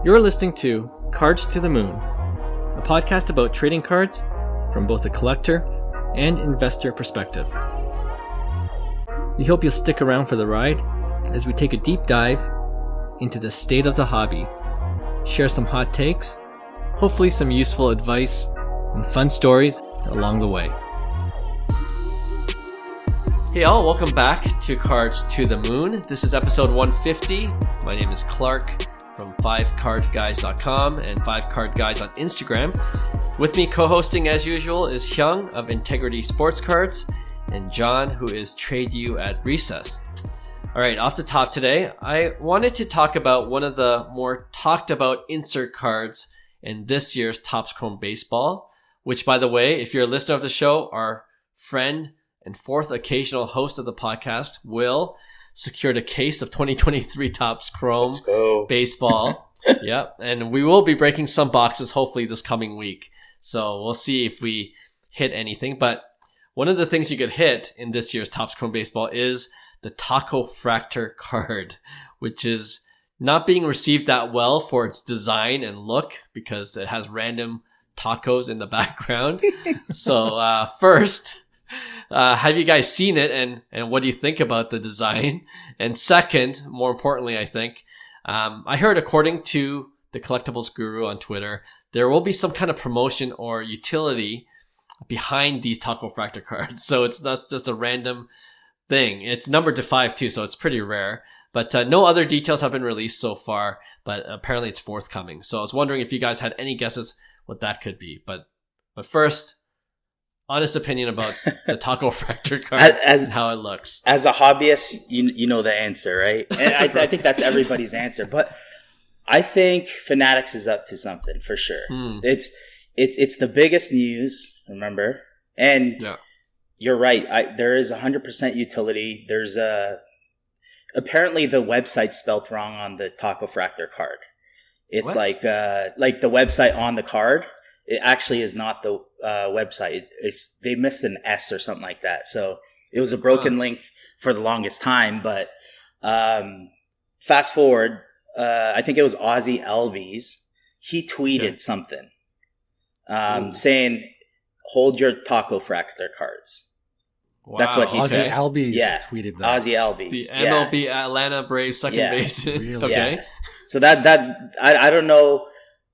You're listening to Cards to the Moon, a podcast about trading cards from both a collector and investor perspective. We hope you'll stick around for the ride as we take a deep dive into the state of the hobby, share some hot takes, hopefully some useful advice, and fun stories along the way. Hey all, welcome back to Cards to the Moon. This is episode 150. My name is Clark from 5cardguys.com and 5cardguys on Instagram. With me co-hosting as usual is Hyung of Integrity Sports Cards and John, who is Trade You at Recess. All right, off the top today, I wanted to talk about one of the more talked about insert cards in this year's Topps Chrome Baseball, which, by the way, if you're a listener of the show, our friend and fourth occasional host of the podcast, Will, secured a case of 2023 Topps Chrome Baseball. Yep, and we will be breaking some boxes hopefully this coming week. So we'll see if we hit anything. But one of the things you could hit in this year's Topps Chrome Baseball is the Tacofractor card, which is not being received that well for its design and look because it has random tacos in the background. So first, have you guys seen it and what do you think about the design? And second, more importantly, I think, I heard according to the Collectibles Guru on Twitter, there will be some kind of promotion or utility behind these Tacofractor cards. So it's not just a random thing. It's numbered to 5 too, so it's pretty rare. But no other details have been released so far, but apparently it's forthcoming. So I was wondering if you guys had any guesses what that could be. But first, honest opinion about the Tacofractor card and how it looks. As a hobbyist, you know the answer, right? And I think that's everybody's answer. But I think Fanatics is up to something for sure. It's the biggest news, remember? And yeah. You're right. There is 100% utility. There's apparently the website spelled wrong on the Tacofractor card. It's like the website on the card. It actually is not the website. They missed an S or something like that. So it was a broken link for the longest time. But fast forward, I think it was Ozzy Albies. He tweeted something saying, "Hold your Tacofractor cards." Wow. That's what he said. Ozzy Albies tweeted that. Ozzy Albies. The MLB Atlanta Braves second baseman. Really? Okay. Yeah. So that I don't know.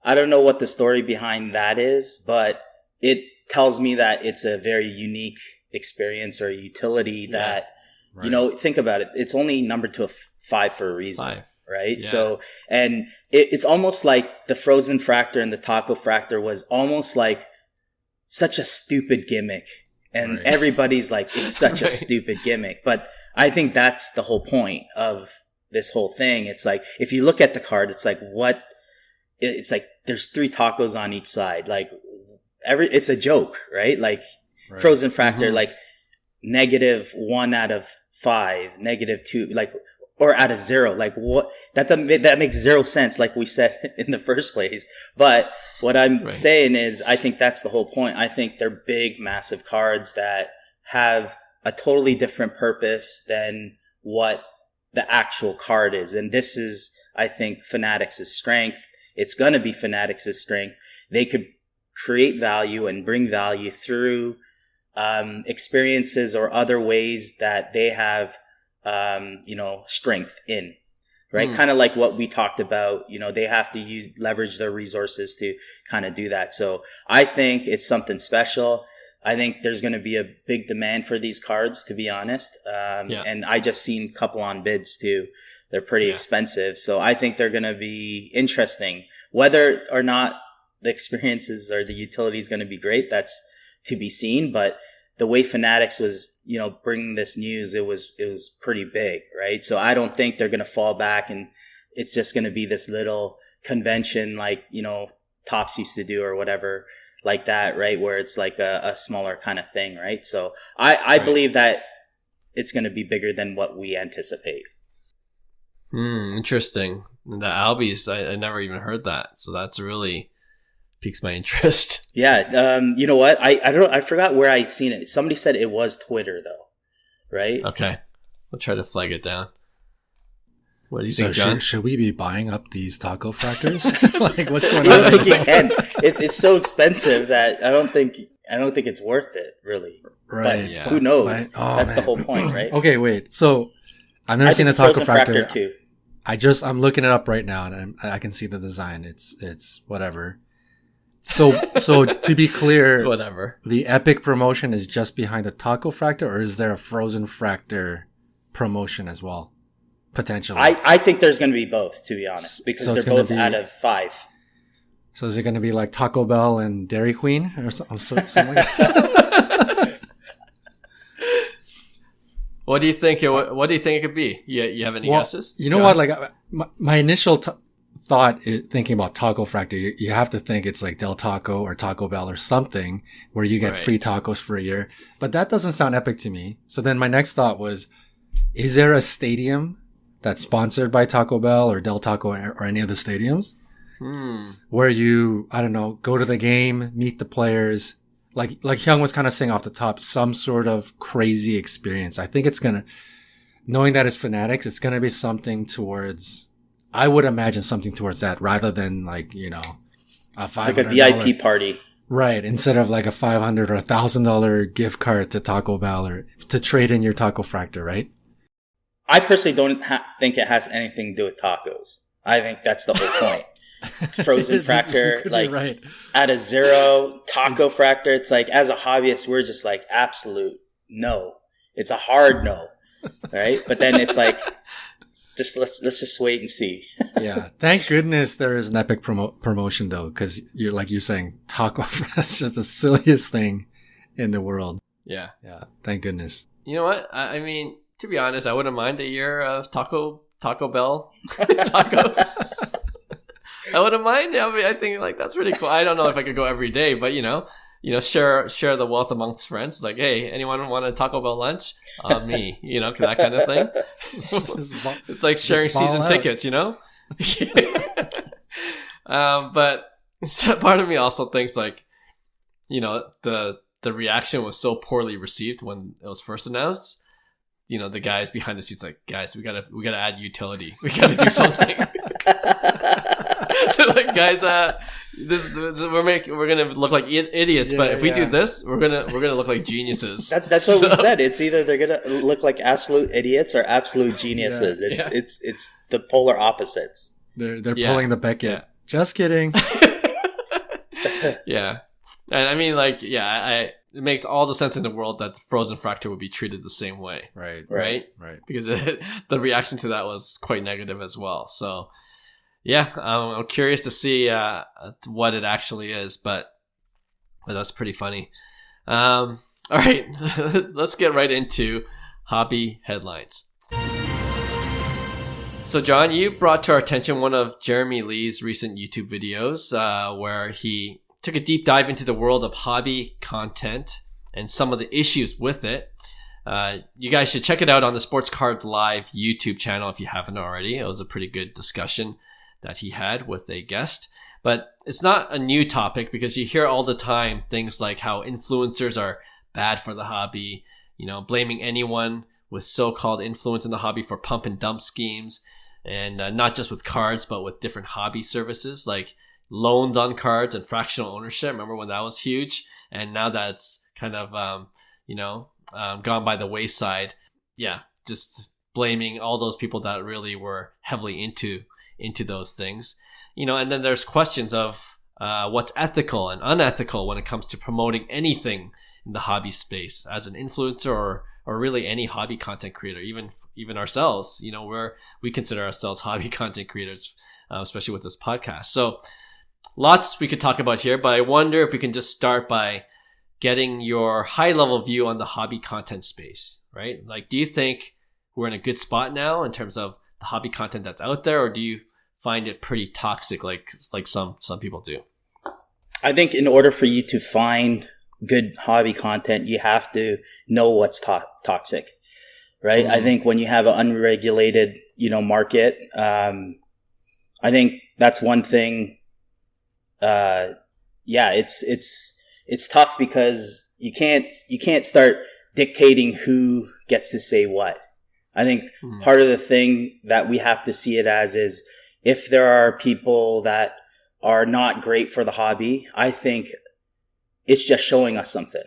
I don't know what the story behind that is, but it tells me that it's a very unique experience or utility that, think about it. It's only numbered to a 5 for a reason. 5. Right. Yeah. So, and it's almost like the Frozen Fractor and the Tacofractor was almost like such a stupid gimmick. And everybody's like, it's such a stupid gimmick. But I think that's the whole point of this whole thing. It's like, if you look at the card, it's like, it's like there's 3 tacos on each side. Like it's a joke, right? Like Frozen Fractor, like -1 out of 5, -2, like, or out of 0. Like what? That makes 0 sense, like we said in the first place. But what I'm saying is, I think that's the whole point. I think they're big, massive cards that have a totally different purpose than what the actual card is. And this is, I think, Fanatics' strength. It's going to be Fanatics' strength. They could create value and bring value through experiences or other ways that they have strength in, right? Kind of like what we talked about, they have to leverage their resources to kind of do that. So I think it's something special. I think there's going to be a big demand for these cards, to be honest. And I just seen a couple on bids too. They're pretty expensive. So I think they're going to be interesting. Whether or not the experiences or the utility is going to be great, that's to be seen. But the way Fanatics was, bringing this news, it was pretty big, right? So I don't think they're going to fall back and it's just going to be this little convention like, Topps used to do or whatever like that, right? Where it's like a smaller kind of thing, right? So I believe that it's going to be bigger than what we anticipate. Interesting. The Albies, I never even heard that. So that's really piques my interest. Yeah. You know what? I forgot where I seen it. Somebody said it was Twitter though. Right? Okay. We'll try to flag it down. What do you think, John? Should we be buying up these Tacofractors? Like, what's going I on? don't think you can. It's so expensive that I don't think it's worth it, really. Right. But who knows? That's the whole point, right? Okay, wait. So I've never seen a Frozen Tacofractor too. I'm looking it up right now, and I can see the design. It's whatever. So to be clear, It's whatever. The Epic promotion is just behind the Tacofractor, or is there a Frozen Fractor promotion as well? Potentially. I think there's going to be both, to be honest, because So it's they're both gonna be- out of 5. So is it going to be like Taco Bell and Dairy Queen or something like that? What do you think? What do you think it could be? You have any guesses? You know what? Like my initial thought is thinking about Tacofractor. You have to think it's like Del Taco or Taco Bell or something where you get free tacos for a year. But that doesn't sound epic to me. So then my next thought was, is there a stadium that's sponsored by Taco Bell or Del Taco or any of the stadiums? Where you, I don't know, go to the game, meet the players, like Hyung was kind of saying off the top, some sort of crazy experience. I think it's knowing that it's Fanatics, it's gonna be something towards, I would imagine something towards that rather than like, you know, a $500, like a VIP party, right? Instead of like a $500 or $1,000 gift card to Taco Bell or to trade in your Tacofractor, right? I personally don't think it has anything to do with tacos. I think that's the whole point. Frozen Fractor, like right. At a 0, Tacofractor. It's like, as a hobbyist, we're just like, absolute no. It's a hard no, right? But then it's like, let's just wait and see. Yeah, thank goodness there is an Epic promotion though, because you're saying Tacofractor is just the silliest thing in the world. Yeah. Thank goodness. You know what? I mean, to be honest, I wouldn't mind a year of Taco Bell tacos. I wouldn't mind. I mean, I think like that's pretty cool. I don't know if I could go every day, but you know, share the wealth amongst friends. Like, hey, anyone want a Taco Bell lunch? Me, that kind of thing. It's like sharing season tickets, But part of me also thinks like, the reaction was so poorly received when it was first announced. The guys behind the scenes like, guys, we gotta add utility. We gotta do something. Like, guys, we're gonna look like idiots, but if we do this, we're gonna look like geniuses. That's what we said. It's either they're gonna look like absolute idiots or absolute geniuses. It's the polar opposites. They're pulling the Beckett. Yeah. Just kidding. Yeah, and I mean, like, it makes all the sense in the world that the Frozen Fractor would be treated the same way. Right. Because the reaction to that was quite negative as well. So. Yeah, I'm curious to see what it actually is, but that's pretty funny. All right, let's get right into hobby headlines. So, John, you brought to our attention one of Jeremy Lee's recent YouTube videos where he took a deep dive into the world of hobby content and some of the issues with it. You guys should check it out on the Sports Card Live YouTube channel if you haven't already. It was a pretty good discussion that he had with a guest. But it's not a new topic because you hear all the time things like how influencers are bad for the hobby, blaming anyone with so-called influence in the hobby for pump and dump schemes, and not just with cards, but with different hobby services like loans on cards and fractional ownership. Remember when that was huge? And now that's kind of, gone by the wayside. Yeah, just blaming all those people that really were heavily into those things, and then there's questions of what's ethical and unethical when it comes to promoting anything in the hobby space as an influencer or really any hobby content creator, even ourselves, where we consider ourselves hobby content creators, especially with this podcast. So lots we could talk about here, but I wonder if we can just start by getting your high level view on the hobby content space, right? Like, do you think we're in a good spot now in terms of the hobby content that's out there, or do you find it pretty toxic like some people do? I think in order for you to find good hobby content, you have to know what's toxic, right? I think when you have an unregulated, market, I think that's one thing. It's tough because you can't start dictating who gets to say what. I think part of the thing that we have to see it as is if there are people that are not great for the hobby, I think it's just showing us something,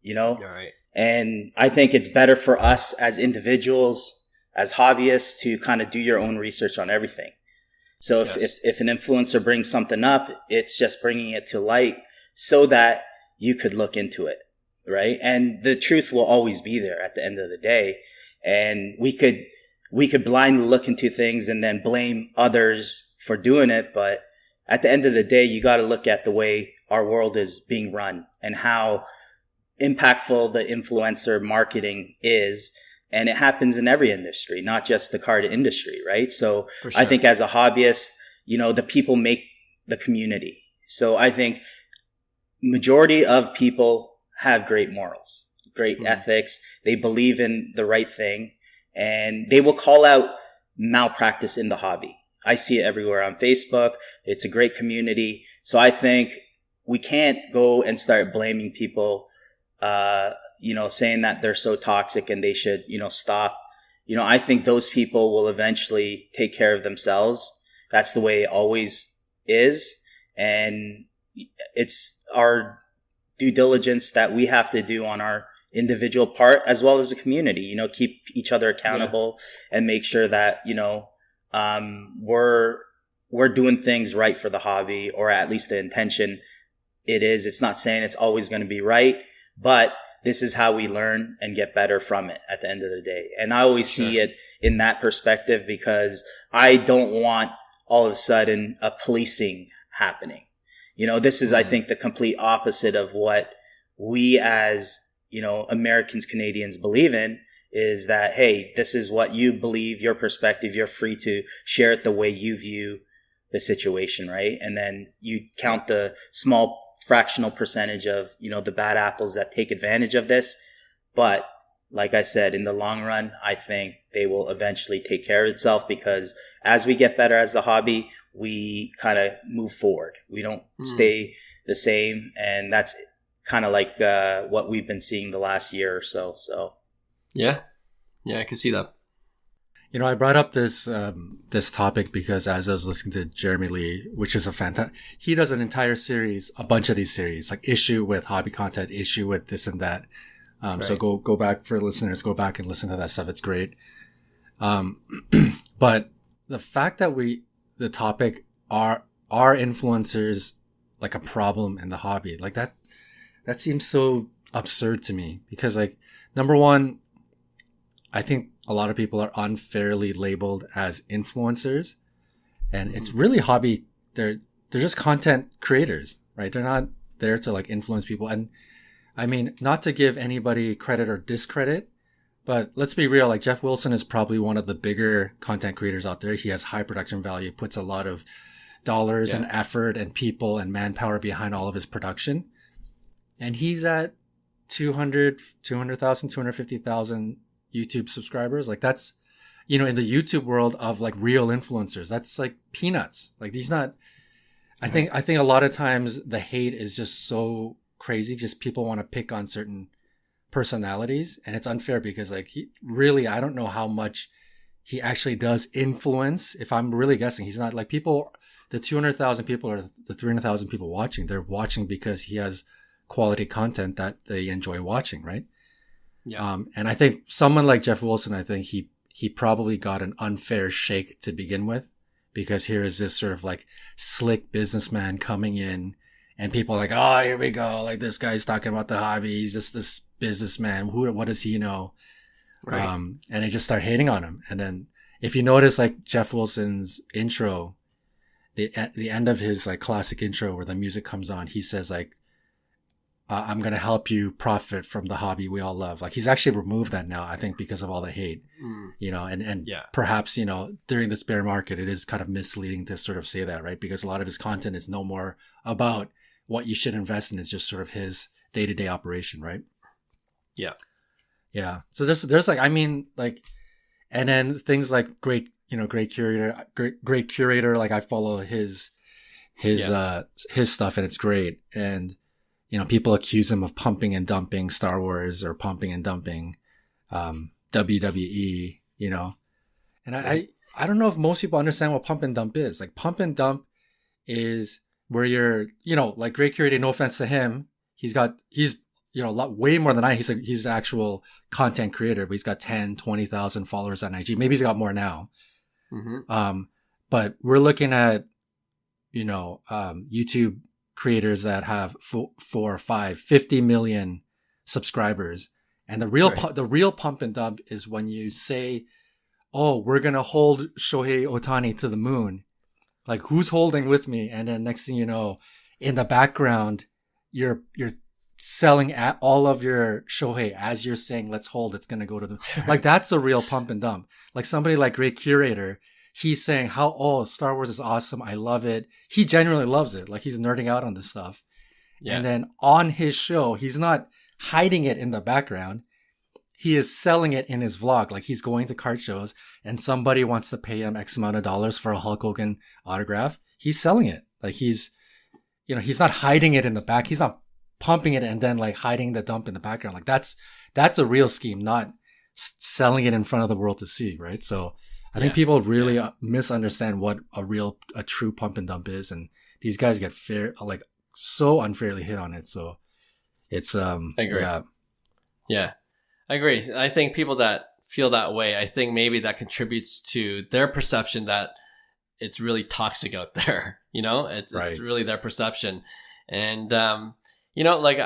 you know? Right. And I think it's better for us as individuals, as hobbyists, to kind of do your own research on everything. So if an influencer brings something up, it's just bringing it to light so that you could look into it, right? And the truth will always be there at the end of the day. And we could blindly look into things and then blame others for doing it. But at the end of the day, you got to look at the way our world is being run and how impactful the influencer marketing is. And it happens in every industry, not just the card industry, right? So sure. I think as a hobbyist, you know, the people make the community. So I think majority of people have great morals, great ethics. They believe in the right thing and they will call out malpractice in the hobby. I see it everywhere on Facebook. It's a great community. So I think we can't go and start blaming people you know, saying that they're so toxic and they should, you know, stop. You know, I think those people will eventually take care of themselves. That's the way it always is. And it's our due diligence that we have to do on our individual part as well as the community, you know, keep each other accountable and make sure that, you know, we're doing things right for the hobby, or at least the intention it is. It's not saying it's always going to be right, but this is how we learn and get better from it at the end of the day. And I always see it in that perspective because I don't want all of a sudden a policing happening. You know, this is, I think, the complete opposite of what we as, you know, Americans, Canadians believe in, is that, hey, this is what you believe, your perspective, you're free to share it the way you view the situation, right? And then you count the small fractional percentage of, you know, the bad apples that take advantage of this. But like I said, in the long run, I think they will eventually take care of itself because as we get better as the hobby, we kind of move forward. We don't stay the same. And that's kind of like what we've been seeing the last year or so. So, yeah, I can see that. You know, I brought up this this topic because as I was listening to Jeremy Lee, which is he does an entire series, a bunch of these series, like issue with hobby content, issue with this and that. Right. So go back for listeners, go back and listen to that stuff. It's great. But the fact that the topic are influencers like a problem in the hobby, like that seems so absurd to me because, like, number one, I think a lot of people are unfairly labeled as influencers, and it's really hobby. They're just content creators, right? They're not there to like influence people. And I mean, not to give anybody credit or discredit, but let's be real. Like Jeff Wilson is probably one of the bigger content creators out there. He has high production value, puts a lot of dollars and effort and people and manpower behind all of his production. And he's at 200,000, 250,000 YouTube subscribers. Like that's, you know, in the YouTube world of like real influencers, that's like peanuts. Like he's not, I think a lot of times the hate is just so crazy. Just people want to pick on certain personalities, and it's unfair because like he really, I don't know how much he actually does influence. If I'm really guessing, he's not like people, the 200,000 people or the 300,000 people watching, they're watching because he has quality content that they enjoy watching. Right. Yeah. And I think someone like Jeff Wilson, I think he probably got an unfair shake to begin with, because here is this sort of like slick businessman coming in and people are like, oh, here we go. Like this guy's talking about the hobby. He's just this businessman. What does he know? Right. And they just start hating on him. And then if you notice like Jeff Wilson's intro, at the end of his like classic intro where the music comes on, he says like, I'm going to help you profit from the hobby we all love. Like he's actually removed that now, I think, because of all the hate, you know, and perhaps, you know, during this bear market, it is kind of misleading to sort of say that, right? Because a lot of his content is no more about what you should invest in. It's just sort of his day-to-day operation, right? Yeah. Yeah. So there's like, I mean, like, and then things like great curator. Like I follow his stuff and it's great. And, you know, people accuse him of pumping and dumping Star Wars or pumping and dumping WWE, you know. And I don't know if most people understand what pump and dump is. Like pump and dump is where you're, you know, like Great Curator, no offense to him, he's you know, a lot way more than he's an actual content creator, but he's got 10, 20,000 followers on IG. Maybe he's got more now. But we're looking at, you know, YouTube creators that have 4, 5, 50 million subscribers. And the real pump and dump is when you say, oh, we're going to hold Shohei Ohtani to the moon. Like, who's holding with me? And then next thing you know, in the background, you're selling at all of your Shohei as you're saying, let's hold, it's going to go to the, like, that's a real pump and dump. Like somebody like Great Curator, he's saying Star Wars is awesome. I love it. He genuinely loves it. Like, he's nerding out on this stuff. Yeah. And then on his show, he's not hiding it in the background. He is selling it in his vlog. Like, he's going to card shows and somebody wants to pay him X amount of dollars for a Hulk Hogan autograph. He's selling it. Like, he's not hiding it in the back. He's not pumping it and then like hiding the dump in the background. Like, that's a real scheme, not selling it in front of the world to see. Right. So I think people really misunderstand what a true pump and dump is. And these guys get so unfairly hit on it. So it's, I agree. Yeah. I agree. I think people that feel that way, I think maybe that contributes to their perception that it's really toxic out there. You know, it's really their perception. And, you know, like,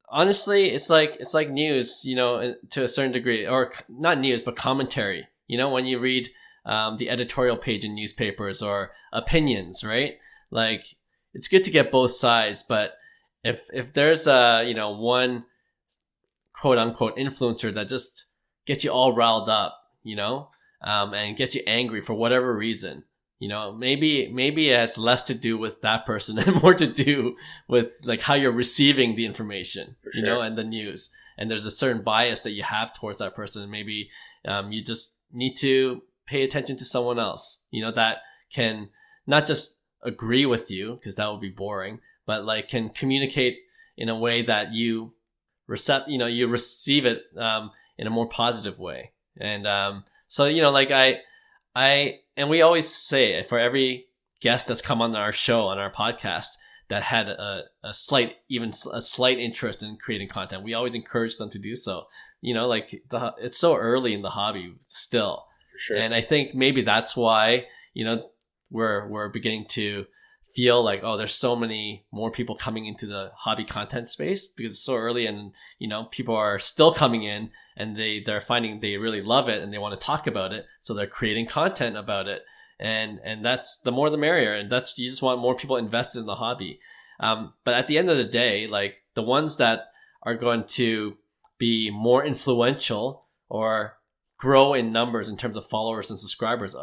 honestly, it's like news, you know, to a certain degree, or not news, but commentary. You know, when you read the editorial page in newspapers or opinions, right? Like, it's good to get both sides, but if there's you know, one quote unquote influencer that just gets you all riled up, you know, and gets you angry for whatever reason, you know, maybe it has less to do with that person and more to do with like how you're receiving the information, you know, and the news. And there's a certain bias that you have towards that person. And maybe you just need to pay attention to someone else, you know, that can not just agree with you, because that would be boring, but like can communicate in a way that you receive it in a more positive way. And so, you know, like and we always say, for every guest that's come on our show, on our podcast, that had a slight interest in creating content, we always encourage them to do so. You know, like it's so early in the hobby still. For sure. And I think maybe that's why, you know, we're beginning to feel like, oh, there's so many more people coming into the hobby content space because it's so early, and, you know, people are still coming in and they're finding they really love it and they want to talk about it. So they're creating content about it. And that's the more the merrier. And that's, you just want more people invested in the hobby. But at the end of the day, like the ones that are going to be more influential or grow in numbers in terms of followers and subscribers,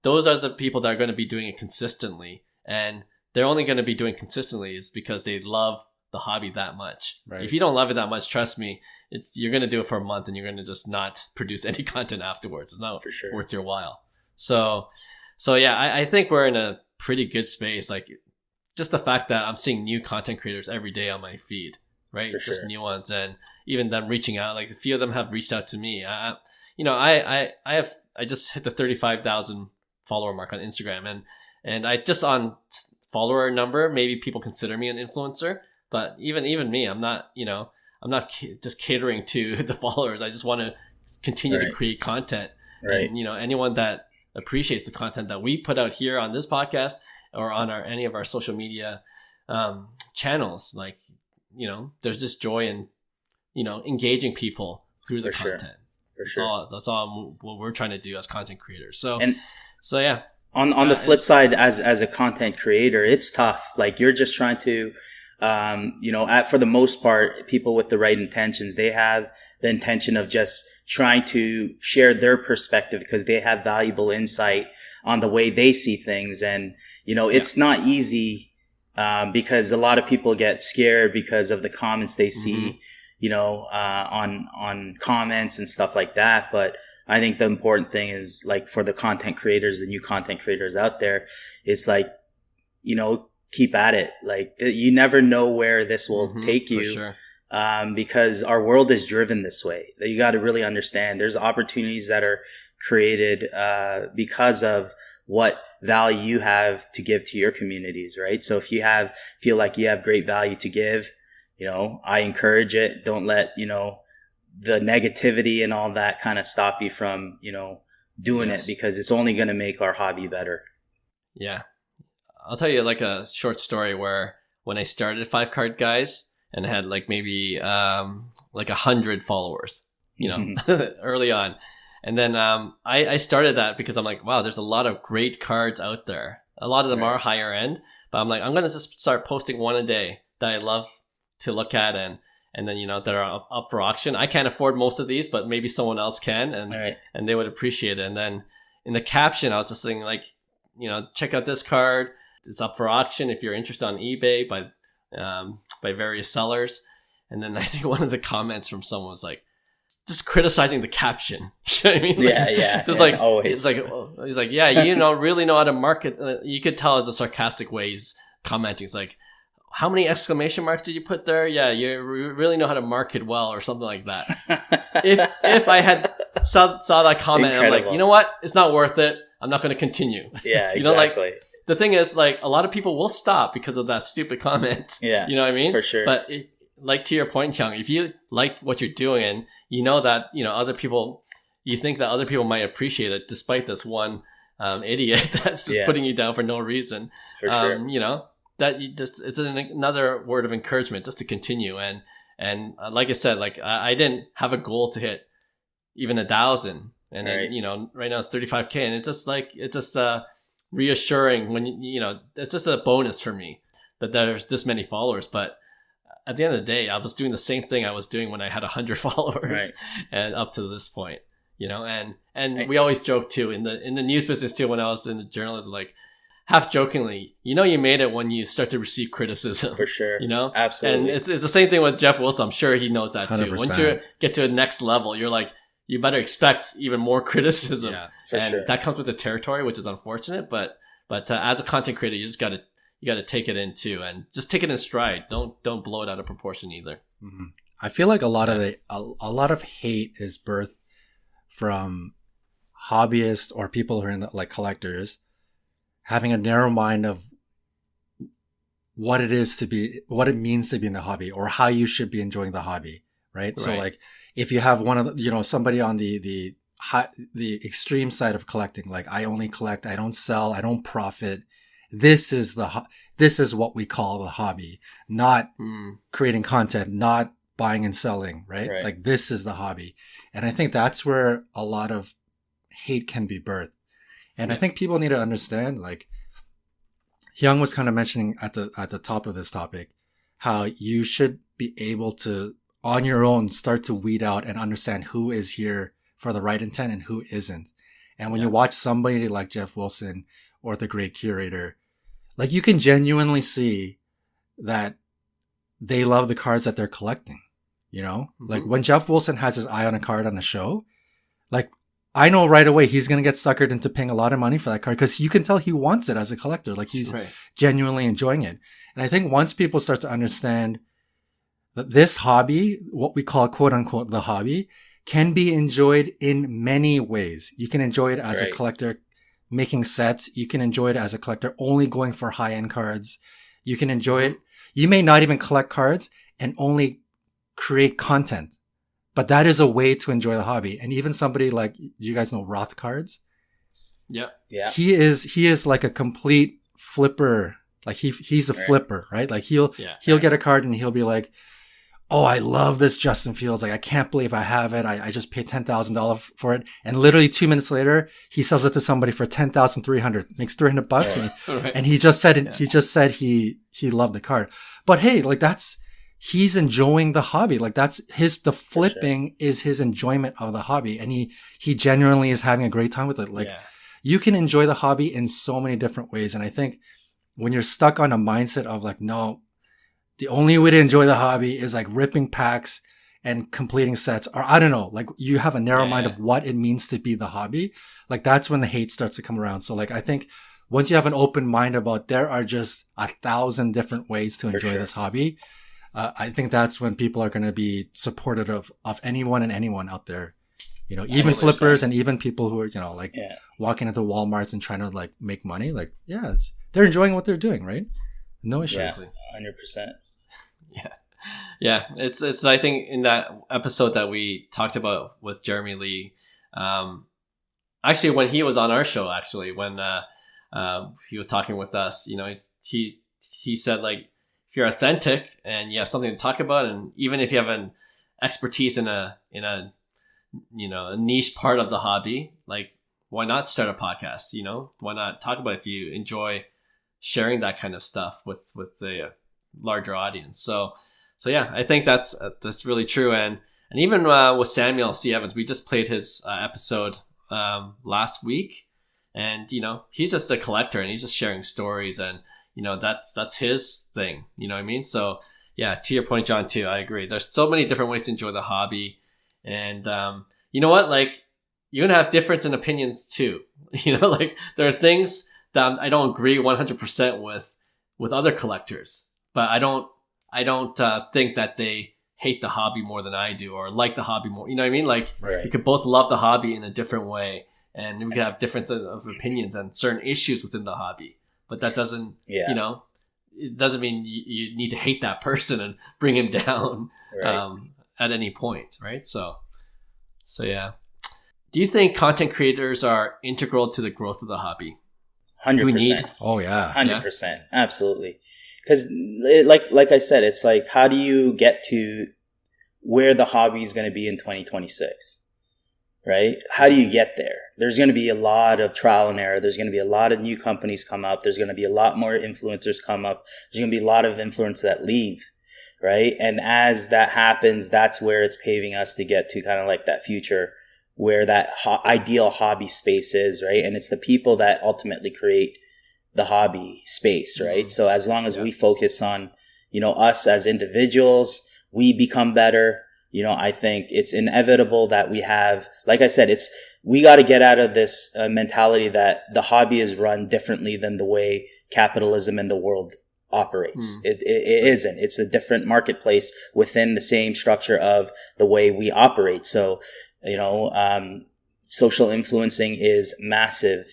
those are the people that are going to be doing it consistently. And they're only going to be doing consistently is because they love the hobby that much. Right. If you don't love it that much, trust me, you're going to do it for a month and you're going to just not produce any content afterwards. It's not worth your while. So yeah, I think we're in a pretty good space. Like, just the fact that I'm seeing new content creators every day on my feed, right? Just new ones, and even them reaching out. Like, a few of them have reached out to me. I just hit the 35,000 follower mark on Instagram, and I just on follower number, maybe people consider me an influencer, but even me, I'm not just catering to the followers. I just want to continue to create content. Right. And, you know, anyone that appreciates the content that we put out here on this podcast or on any of our social media channels, like, you know, there's just joy in, you know, engaging people through the content. That's all what we're trying to do as content creators. So yeah. On the flip side, as a content creator, it's tough. Like, you're just trying to, you know, for the most part, people with the right intentions, they have the intention of just trying to share their perspective because they have valuable insight on the way they see things. And, you know, it's not easy, because a lot of people get scared because of the comments they see, you know, on comments and stuff like that. But I think the important thing is, like, for the content creators, the new content creators out there, it's like, you know, keep at it. Like, you never know where this will take you. Because our world is driven this way. That you got to really understand. There's opportunities that are created because of what value you have to give to your communities, right? So if you feel like you have great value to give, I encourage it. Don't let, the negativity and all that kind of stop you from, doing it, because it's only going to make our hobby better. Yeah. I'll tell you like a short story where when I started 5 Card Guys and I had like maybe like 100 followers, early on. And then I started that because I'm like, wow, there's a lot of great cards out there. A lot of them are higher end, but I'm like, I'm going to just start posting one a day that I love to look at and then, that are up for auction. I can't afford most of these, but maybe someone else can, and they would appreciate it. And then in the caption, I was just saying like, check out this card. It's up for auction if you're interested on eBay by various sellers. And then I think one of the comments from someone was like, just criticizing the caption. You know what I mean? Yeah. Just like, always. He's like, yeah, really know how to market. You could tell it's a sarcastic way he's commenting. It's like, how many exclamation marks did you put there? Yeah, you really know how to market well, or something like that. if I had saw that comment, I'm like, you know what? It's not worth it. I'm not going to continue. Yeah, exactly. The thing is, like, a lot of people will stop because of that stupid comment. Yeah. You know what I mean? For sure. But like to your point, Hyung, if you like what you're doing and you know that, other people, you think that other people might appreciate it despite this one idiot that's just putting you down for no reason. For sure. That you just, it's another word of encouragement just to continue. And like I said, like I didn't have a goal to hit even 1,000. And then, right now it's 35K, and it's just reassuring when, it's just a bonus for me that there's this many followers. But at the end of the day, I was doing the same thing I was doing when I had 100 followers and up to this point, and we always joke too in the news business too, when I was in the journalism, like half jokingly, you made it when you start to receive criticism. For sure. And Absolutely. it's the same thing with Jeff Wilson. I'm sure he knows that too. 100%. Once you get to a next level, you're like, you better expect even more criticism. Yeah, for sure. That comes with the territory, which is unfortunate. But as a content creator, you just got to take it in too, and just take it in stride. Don't blow it out of proportion either. Mm-hmm. I feel like a lot of hate is birthed from hobbyists or people who are like collectors having a narrow mind of what it means to be in the hobby, or how you should be enjoying the hobby, right? So like if you have one of the, somebody on the extreme side of collecting, like I only collect, I don't sell, I don't profit. This is what we call the hobby, not creating content, not buying and selling, right? Like this is the hobby. And I think that's where a lot of hate can be birthed. And I think people need to understand, like Hyung was kind of mentioning at the top of this topic, how you should be able to, on your own, start to weed out and understand who is here for the right intent and who isn't. And when you watch somebody like Jeff Wilson or the great curator, like you can genuinely see that they love the cards that they're collecting, like when Jeff Wilson has his eye on a card on a show, like I know right away he's going to get suckered into paying a lot of money for that card, because you can tell he wants it as a collector. Like he's genuinely enjoying it. And I think once people start to understand that this hobby, what we call quote unquote the hobby, can be enjoyed in many ways. You can enjoy it as a collector making sets. You can enjoy it as a collector only going for high-end cards. You can enjoy it. You may not even collect cards and only create content. But that is a way to enjoy the hobby. And even somebody like, do you guys know Roth Cards? Yeah. He is like a complete flipper. Like he's a flipper, right? Like he'll get a card and he'll be like, oh, I love this Justin Fields. Like, I can't believe I have it. I just paid $10,000 for it. And literally 2 minutes later, he sells it to somebody for $10,300, makes $300. And he just said he loved the card. But hey, like he's enjoying the hobby. Like the flipping is his enjoyment of the hobby. And he genuinely is having a great time with it. Like you can enjoy the hobby in so many different ways. And I think when you're stuck on a mindset of like, no, the only way to enjoy the hobby is like ripping packs and completing sets, or I don't know, like you have a narrow mind of what it means to be the hobby. Like that's when the hate starts to come around. So like, I think once you have an open mind about there are just 1,000 different ways to enjoy this hobby, I think that's when people are going to be supportive of anyone and anyone out there You know, even 100%. flippers and even people who are, you know, like walking into Walmarts and trying to like make money. Like, they're enjoying what they're doing, right? No issues. Yeah, 100%. Yeah. It's, I think in that episode that we talked about with Jeremy Lee, actually when he was on our show, when he was talking with us, you know, he said, like, if you're authentic and you have something to talk about, and even if you have an expertise in a you know, a niche part of the hobby, like, why not start a podcast? You know, why not talk about it if you enjoy sharing that kind of stuff with the larger audience? So yeah, I think that's really true. And even with Samuel C. Evans, we just played his episode last week, and you know, he's just a collector and he's just sharing stories, and you know, that's his thing. You know what I mean? So yeah, to your point, John, too, I agree. There's so many different ways to enjoy the hobby. And you know what? Like, you're going to have difference in opinions too. You know, like, there are things that I don't agree 100% with other collectors, but I don't think that they hate the hobby more than I do, or like the hobby more. You know what I mean? Like, we could both love the hobby in a different way, and we could have difference of opinions on certain issues within the hobby. But that doesn't, you know, it doesn't mean you need to hate that person and bring him down at any point, right? So yeah. Do you think content creators are integral to the growth of the hobby? 100%. Oh yeah, 100%. Absolutely. Because like I said, it's like, how do you get to where the hobby is going to be in 2026? Right? How do you get there? There's going to be a lot of trial and error. There's going to be a lot of new companies come up. There's going to be a lot more influencers come up. There's going to be a lot of influencers that leave. Right? And as that happens, that's where it's paving us to get to kind of like that future where that ideal hobby space is, right? And it's the people that ultimately create the hobby space, right? Mm-hmm. So as long as we focus on, you know, us as individuals, we become better. You know, I think it's inevitable that we have, like I said, we got to get out of this mentality that the hobby is run differently than the way capitalism in the world operates. It isn't. It's a different marketplace within the same structure of the way we operate. So, you know, social influencing is massive.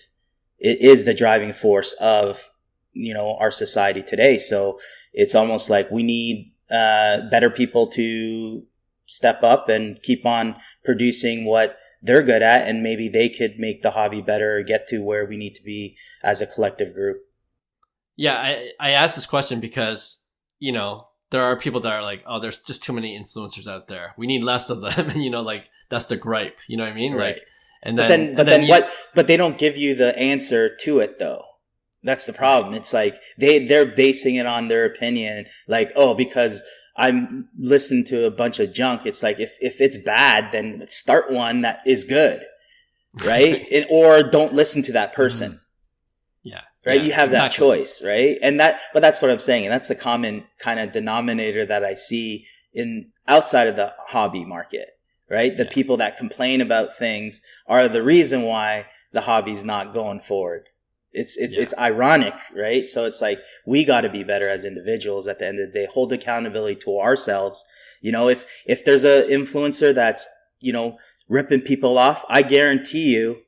It is the driving force of, you know, our society today. So it's almost like we need better people to step up and keep on producing what they're good at, and maybe they could make the hobby better or get to where we need to be as a collective group. Yeah, I asked this question because, you know, there are people that are like, oh, there's just too many influencers out there. We need less of them. And, you know, like, that's the gripe. You know what I mean? Right. Like, but they don't give you the answer to it, though. That's the problem. It's like they're basing it on their opinion. Like, oh, because I'm listening to a bunch of junk. It's like, if it's bad, then start one that is good. Right. Or don't listen to that person. Yeah. Right. You have that choice. Right. But that's what I'm saying. And that's the common kind of denominator that I see outside of the hobby market. Right. The people that complain about things are the reason why the hobby's not going forward. It's ironic, right? So it's like, we got to be better as individuals at the end of the day, hold accountability to ourselves. You know, if there's a influencer that's, you know, ripping people off, I guarantee you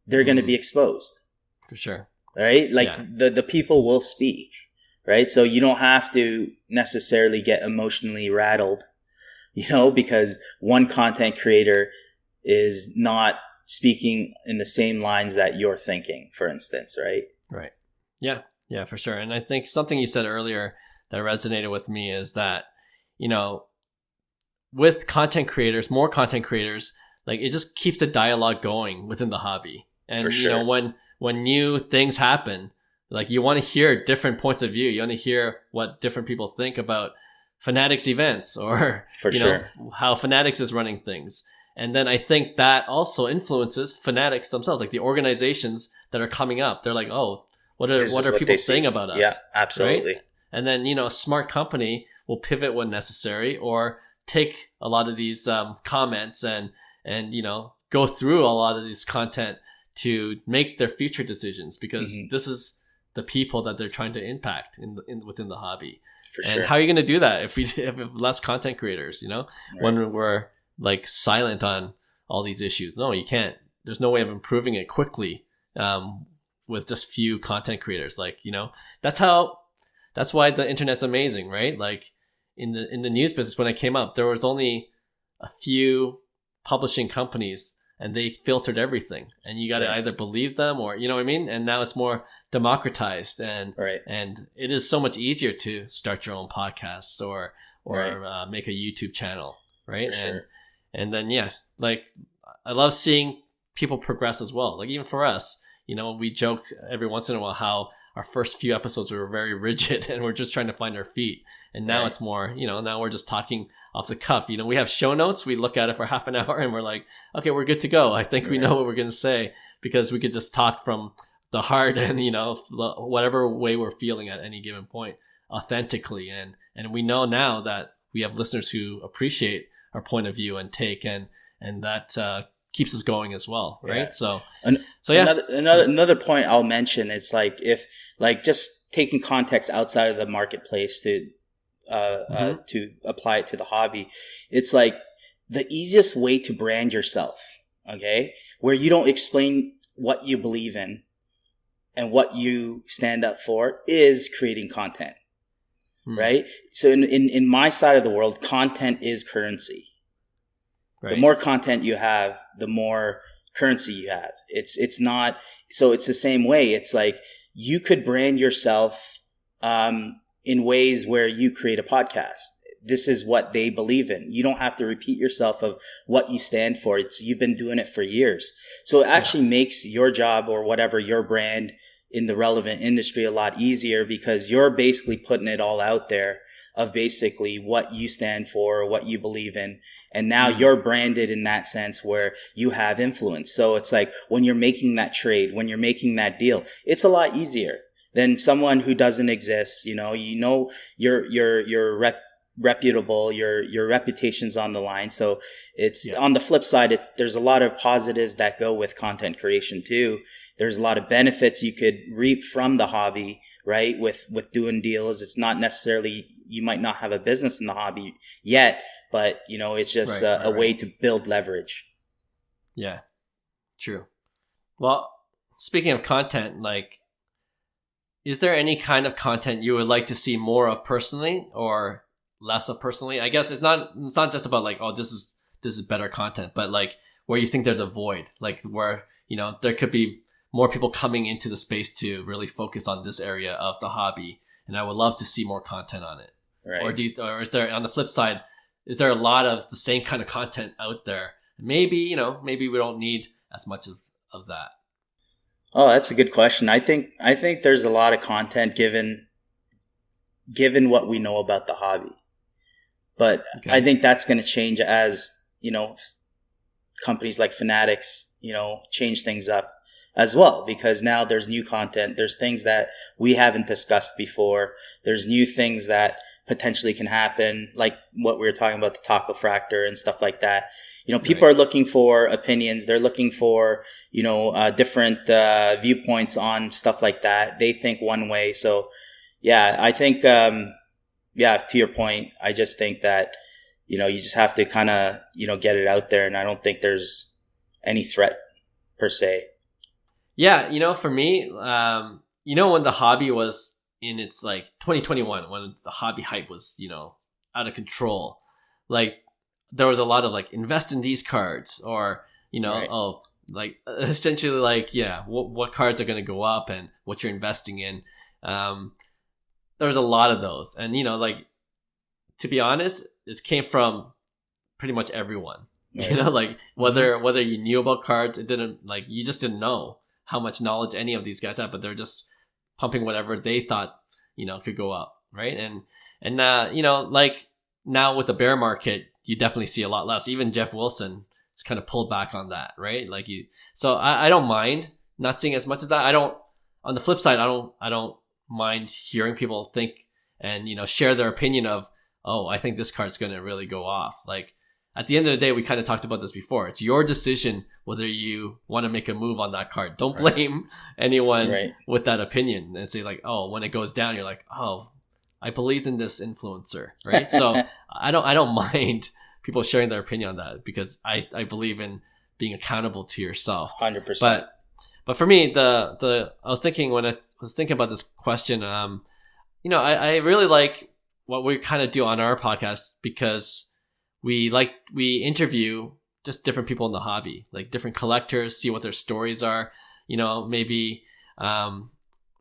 they're going to be exposed. For sure. Right? Like the people will speak, right? So you don't have to necessarily get emotionally rattled, you know, because one content creator is not speaking in the same lines that you're thinking, for instance, right? Right. Yeah, for sure. And I think something you said earlier that resonated with me is that, you know, with content creators, more content creators, like, it just keeps the dialogue going within the hobby. And, you know, when new things happen, like, you want to hear different points of view. You want to hear what different people think about Fanatics events, or, know, how Fanatics is running things. And then I think that also influences Fanatics themselves, like the organizations that are coming up. They're like, oh, what are people saying about us? Yeah, absolutely. Right? And then, you know, a smart company will pivot when necessary, or take a lot of these comments and, you know, go through a lot of these content to make their future decisions, because this is the people that they're trying to impact within the hobby. For sure. And how are you going to do that if we have less content creators, you know, when we're like silent on all these issues. No, you can't. There's no way of improving it quickly with just few content creators. Like, that's why the internet's amazing, right? Like in the news business, when I came up, there was only a few publishing companies and they filtered everything, and you got to either believe them or, you know what I mean? And now it's more democratized, and it is so much easier to start your own podcasts or make a YouTube channel, right? And then like I love seeing people progress as well. Like even for us, we joke every once in a while how our first few episodes were very rigid and we're just trying to find our feet. And now it's more, now we're just talking off the cuff. We have show notes. We look at it for half an hour and we're like, okay, we're good to go. I think we know what we're going to say, because we could just talk from the heart and, whatever way we're feeling at any given point authentically. And we know now that we have listeners who appreciate our point of view and take, and that keeps us going as well, right? So another point I'll mention is like, if like just taking context outside of the marketplace to apply it to the hobby, it's like the easiest way to brand yourself, okay, where you don't explain what you believe in and what you stand up for, is creating content, right? So in my side of the world, content is currency. Right. The more content you have, the more currency you have. It's not, so it's the same way. It's like you could brand yourself in ways where you create a podcast. This is what they believe in. You don't have to repeat yourself of what you stand for. You've been doing it for years. So it actually makes your job or whatever, your brand in the relevant industry, a lot easier, because you're basically putting it all out there of basically what you stand for, what you believe in. And now you're branded in that sense where you have influence. So it's like when you're making that trade, when you're making that deal, it's a lot easier than someone who doesn't exist. You're reputable, your reputation's on the line. So it's on the flip side, there's a lot of positives that go with content creation too. There's a lot of benefits you could reap from the hobby, right? With doing deals. It's not necessarily, you might not have a business in the hobby yet, but it's just a way to build leverage. Yeah, true. Well, speaking of content, like, is there any kind of content you would like to see more of personally or less of personally? I guess it's not just about like, oh, this is better content, but like where you think there's a void, like where, there could be more people coming into the space to really focus on this area of the hobby. And I would love to see more content on it. Right. Or is there, on the flip side, is there a lot of the same kind of content out there? Maybe we don't need as much of that. Oh, that's a good question. I think there's a lot of content given what we know about the hobby. But I think that's going to change as, companies like Fanatics, change things up as well, because now there's new content. There's things that we haven't discussed before. There's new things that potentially can happen, like what we were talking about, the Tacofractor and stuff like that. People are looking for opinions. They're looking for, different viewpoints on stuff like that. They think one way. So yeah, I think, to your point, I just think that, you just have to kind of, get it out there. And I don't think there's any threat per se. Yeah. For me, when the hobby was in its like 2021, when the hobby hype was, out of control, like there was a lot of like, invest in these cards, or, like essentially like, what cards are going to go up and what you're investing in. There's a lot of those. And, like, to be honest, this came from pretty much everyone, like whether you knew about cards, it didn't, like, you just didn't know how much knowledge any of these guys have, but they're just pumping whatever they thought, could go up. Right. And like now with the bear market, you definitely see a lot less. Even Jeff Wilson has kind of pulled back on that. Right. Like so I don't mind not seeing as much of that. On the flip side, I don't mind hearing people think and, share their opinion of, oh, I think this card's going to really go off. Like at the end of the day, we kind of talked about this before. It's your decision whether you want to make a move on that card. Don't blame anyone with that opinion and say like, oh, when it goes down, you're like, oh, I believed in this influencer, right? So I don't mind people sharing their opinion on that, because I believe in being accountable to yourself. 100%. But for me, I was thinking when I was thinking about this question, I really like what we kind of do on our podcast, because we interview just different people in the hobby, like different collectors, see what their stories are. Maybe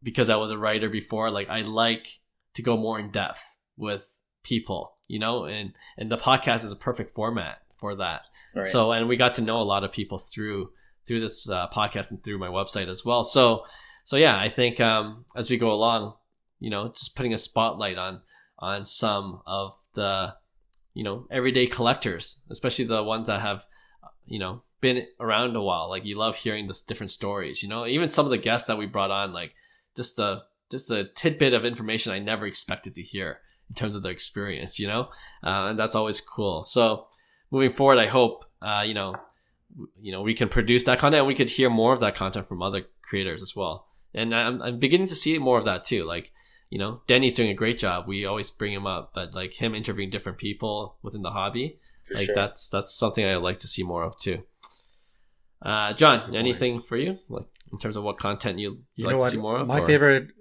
because I was a writer before, like I like to go more in depth with people, and the podcast is a perfect format for that. Right. So, and we got to know a lot of people through this podcast and through my website as well. So yeah, I think as we go along, just putting a spotlight on some of the, everyday collectors, especially the ones that have, been around a while. Like, you love hearing the different stories, even some of the guests that we brought on, like just a tidbit of information I never expected to hear in terms of their experience, and that's always cool. So moving forward, I hope, we can produce that content and we could hear more of that content from other creators as well. And I'm beginning to see more of that too. Like, Denny's doing a great job. We always bring him up, but like him interviewing different people within the hobby, that's something I like to see more of too. John, anything for you, like in terms of what content you like to see more of? My favorite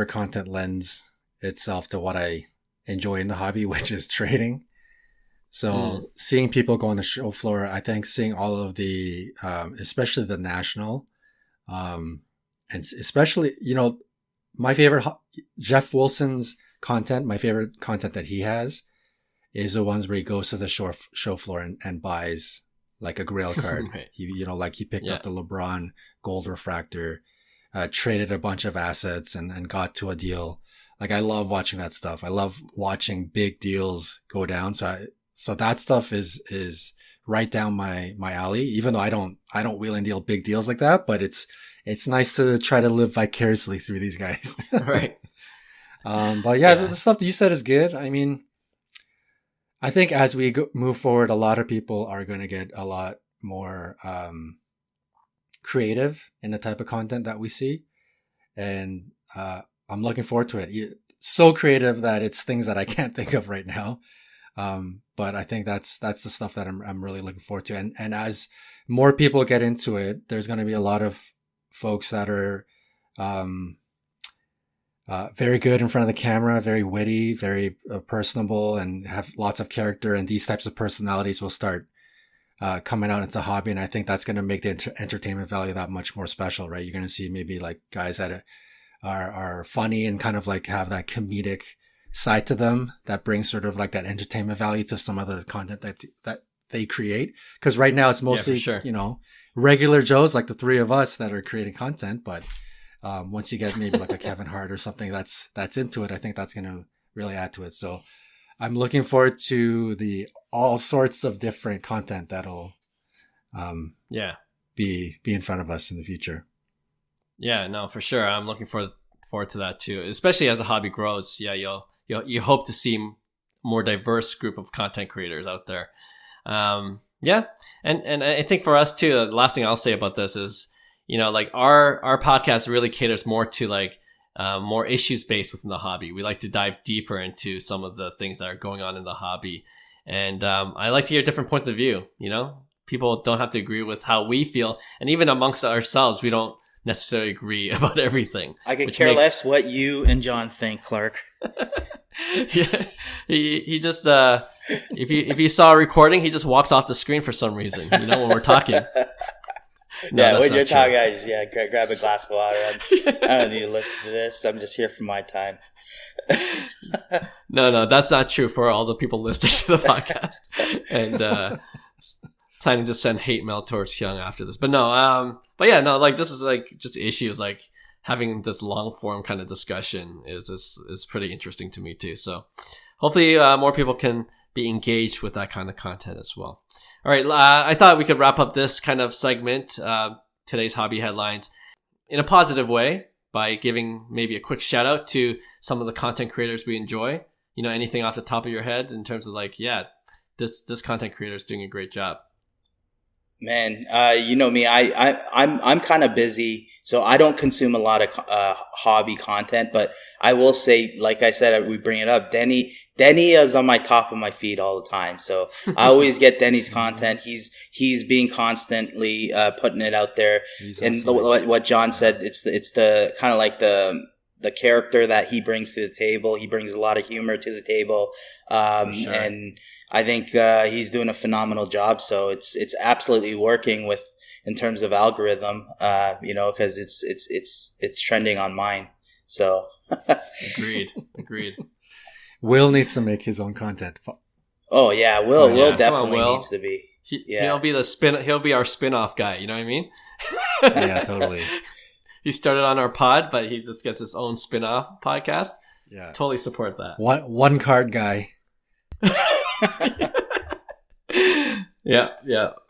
content lends itself to what I enjoy in the hobby, which is trading. So seeing people go on the show floor, I think seeing all of the, especially the national, and especially, my favorite, Jeff Wilson's content, my favorite content that he has is the ones where he goes to the show floor and buys like a grail card. Right. He picked up the LeBron Gold Refractor, traded a bunch of assets and got to a deal. Like, I love watching that stuff. I love watching big deals go down. So that stuff is right down my alley, even though I don't wheel and deal big deals like that, but it's nice to try to live vicariously through these guys. Right. But the stuff that you said is good. I mean, I think as we move forward, a lot of people are going to get a lot more creative in the type of content that we see. And I'm looking forward to it. So creative that it's things that I can't think of right now. But I think that's the stuff that I'm really looking forward to. And as more people get into it, there's going to be a lot of folks that are very good in front of the camera, very witty, very personable, and have lots of character. And these types of personalities will start coming out into the hobby. And I think that's going to make the entertainment value that much more special, right? You're going to see maybe like guys that are funny and kind of like have that comedic side to them that brings sort of like that entertainment value to some of the content that they create. Because right now it's mostly, regular Joes like the three of us that are creating content. But once you get maybe like a Kevin Hart or something that's into it, I think that's going to really add to it. So I'm looking forward to the all sorts of different content that'll be in front of us in the future. Yeah, no, for sure. I'm looking forward to that too, especially as the hobby grows. Yeah, you hope to see more diverse group of content creators out there. And I think for us too, the last thing I'll say about this is, like our podcast really caters more to like more issues based within the hobby. We like to dive deeper into some of the things that are going on in the hobby, and I like to hear different points of view. People don't have to agree with how we feel, and even amongst ourselves, we don't necessarily agree about everything. I could care less what you and John think, Clark. Yeah, he just if you saw a recording, he just walks off the screen for some reason. When we're talking. No, when you're talking, I just grab a glass of water. I don't need to listen to this. I'm just here for my time. No, that's not true for all the people listening to the podcast and planning to send hate mail towards Hyung after this. But no, like this is like just issues like having this long form kind of discussion is pretty interesting to me too. So hopefully more people can be engaged with that kind of content as well. All right, I thought we could wrap up this kind of segment, today's hobby headlines, in a positive way by giving maybe a quick shout out to some of the content creators we enjoy. Anything off the top of your head in terms of like, this content creator is doing a great job. Man, you know me. I'm kind of busy, so I don't consume a lot of hobby content. But I will say, like I said, we bring it up. Denny is on my top of my feed all the time, so I always get Denny's content. He's being constantly putting it out there. And what John said, it's the kind of like the character that he brings to the table. He brings a lot of humor to the table, sure. And I think he's doing a phenomenal job. So it's absolutely working in terms of algorithm, because it's trending on mine. So agreed. Will needs to make his own content. Oh yeah, Will definitely needs to be. He'll be He'll be our spin-off guy. You know what I mean? Yeah, totally. He started on our pod, but he just gets his own spin-off podcast. Yeah, totally support that. One card guy. Yeah,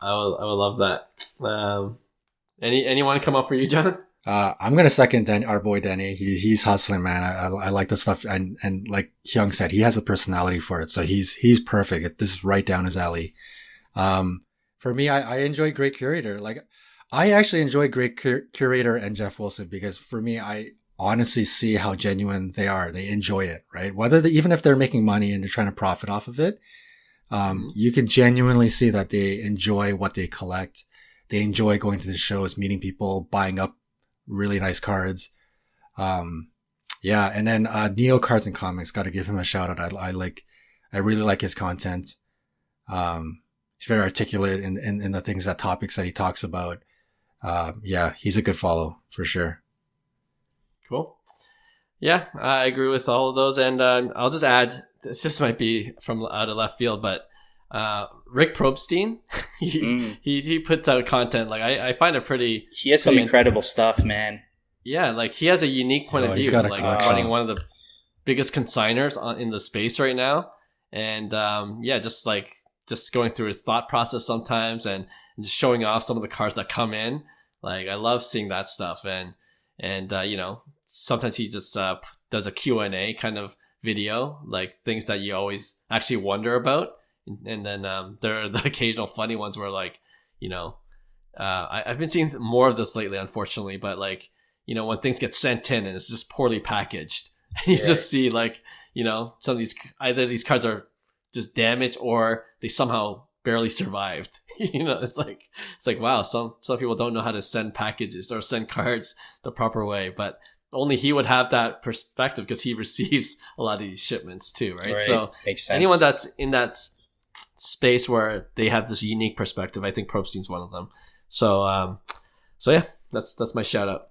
I would love that. Anyone come up for you, John? I'm gonna second our boy Danny. He's hustling, man. I like the stuff, and like Hyung said, he has a personality for it, so he's perfect. This is right down his alley. For me, I enjoy Great Curator. Like, I actually enjoy Great Curator and Jeff Wilson because for me, I honestly see how genuine they are. They enjoy it, right? Even if they're making money and they're trying to profit off of it, you can genuinely see that they enjoy what they collect. They enjoy going to the shows, meeting people, buying up really nice cards. Yeah. And then, Neo Cards and Comics, got to give him a shout out. I really like his content. He's very articulate in the topics that he talks about. Yeah, he's a good follow for sure. Cool. Yeah, I agree with all of those. And I'll just add, this might be from out of left field, but Rick Probstein, he puts out content. Like, I find it pretty... He has some incredible stuff, man. Yeah, like, he has a unique point of view. Like, running one of the biggest consigners in the space right now. And just going through his thought process sometimes and just showing off some of the cards that come in. Like, I love seeing that stuff. And sometimes he just does a Q&A kind of video, like things that you always actually wonder about. And then there are the occasional funny ones where, like, I've been seeing more of this lately, unfortunately, but like, when things get sent in and it's just poorly packaged, you just see, like, some of these cards are just damaged or they somehow barely survived. It's like, wow, some people don't know how to send packages or send cards the proper way, but only he would have that perspective because he receives a lot of these shipments too, right? So makes sense. Anyone that's in that space where they have this unique perspective, I think Probstein's one of them. So yeah, that's my shout out.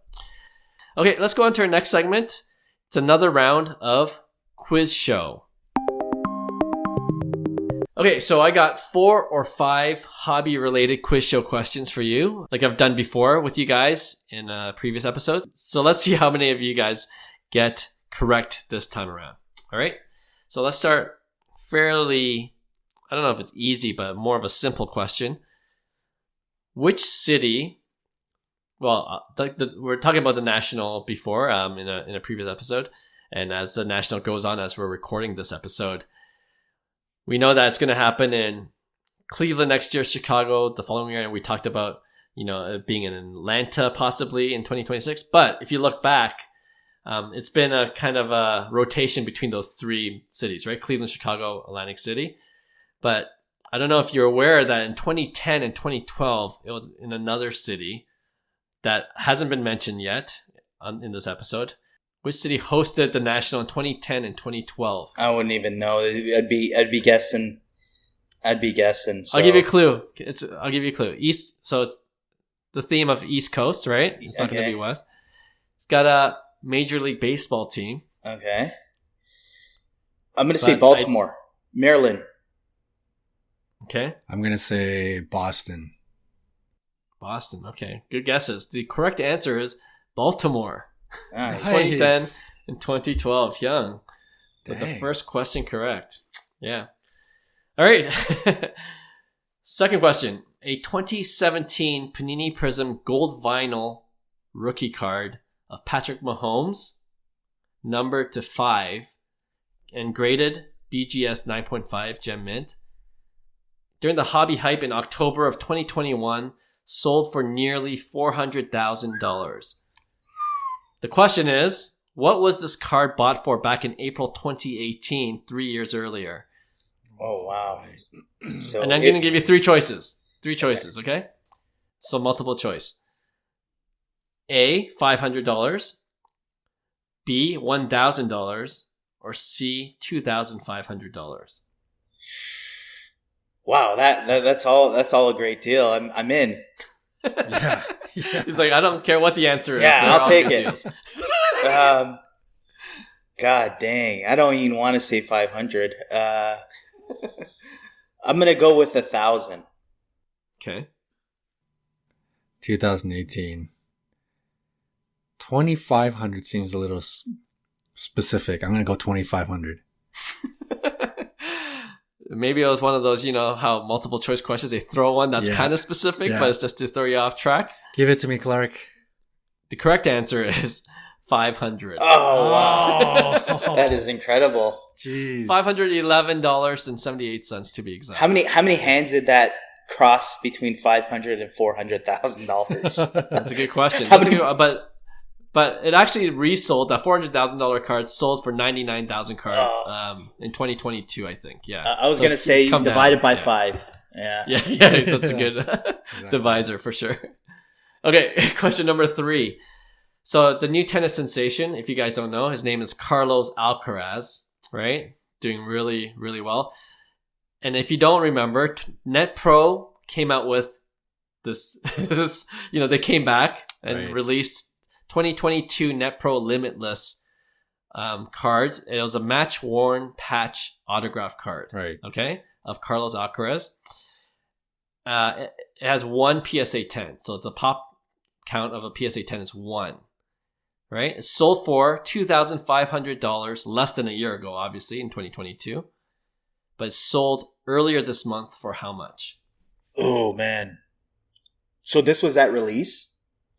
Okay, let's go on to our next segment. It's another round of quiz show. Okay, so I got 4 or 5 hobby-related quiz show questions for you, like I've done before with you guys in previous episodes. So let's see how many of you guys get correct this time around. All right, so let's start fairly, I don't know if it's easy, but more of a simple question. Which city, well, we're talking about the National before in a previous episode, and as the National goes on, as we're recording this episode, we know that it's going to happen in Cleveland next year, Chicago the following year, and we talked about, it being in Atlanta possibly in 2026. But if you look back, it's been a kind of a rotation between those 3 cities, right? Cleveland, Chicago, Atlantic City. But I don't know if you're aware that in 2010 and 2012, it was in another city that hasn't been mentioned yet in this episode. Which city hosted the National in 2010 and 2012? I wouldn't even know. I'd be guessing. So. I'll give you a clue. I'll give you a clue. East. So it's the theme of East Coast, right? It's not going to be West. It's got a Major League Baseball team. Okay. I'm going to say Baltimore, Maryland. Okay. I'm going to say Boston. Boston. Okay. Good guesses. The correct answer is Baltimore. Nice. 2010 and 2012. Hyung. With the first question correct. Yeah. All right. Second question. A 2017 Panini Prism Gold Vinyl rookie card of Patrick Mahomes, numbered to 5, and graded BGS 9.5 Gem Mint, during the hobby hype in October of 2021, sold for nearly $400,000. The question is, what was this card bought for back in April 2018, 3 years earlier? Oh, wow. So and I'm going to give you three choices. Three choices, okay? So multiple choice. A, $500. B, $1,000. Or C, $2,500. Wow, that's all a great deal. I'm in. Yeah. He's like, I don't care what the answer is. Yeah, They're I'll all take good it. deals. God dang, I don't even want to say 500. I'm gonna go with 1,000. Okay. 2018. 2,500 seems a little specific. I'm gonna go 2,500. Maybe it was one of those, you know, how multiple choice questions, they throw one that's kind of specific, but it's just to throw you off track. Give it to me, Clark. The correct answer is 500. Oh, wow. That is incredible. Jeez. $511.78 to be exact. How many hands did that cross between $500,000 and $400,000? That's a good question. But it actually resold. That $400,000 card sold for 99,000 cards in 2022, I think. Yeah. I was going to say divided by 5. Yeah. Yeah, that's a good divisor for sure. Okay, question number 3. So the new tennis sensation, if you guys don't know, his name is Carlos Alcaraz, right? Doing really, really well. And if you don't remember, NetPro came out with this, you know, they came back and released 2022 NetPro Limitless cards. It was a match-worn patch autograph card. Right. Okay? Of Carlos Alcaraz. It has 1 PSA 10. So the pop count of a PSA 10 is 1. Right? It sold for $2,500 less than a year ago, obviously, in 2022. But it sold earlier this month for how much? Oh, man. So this was at release?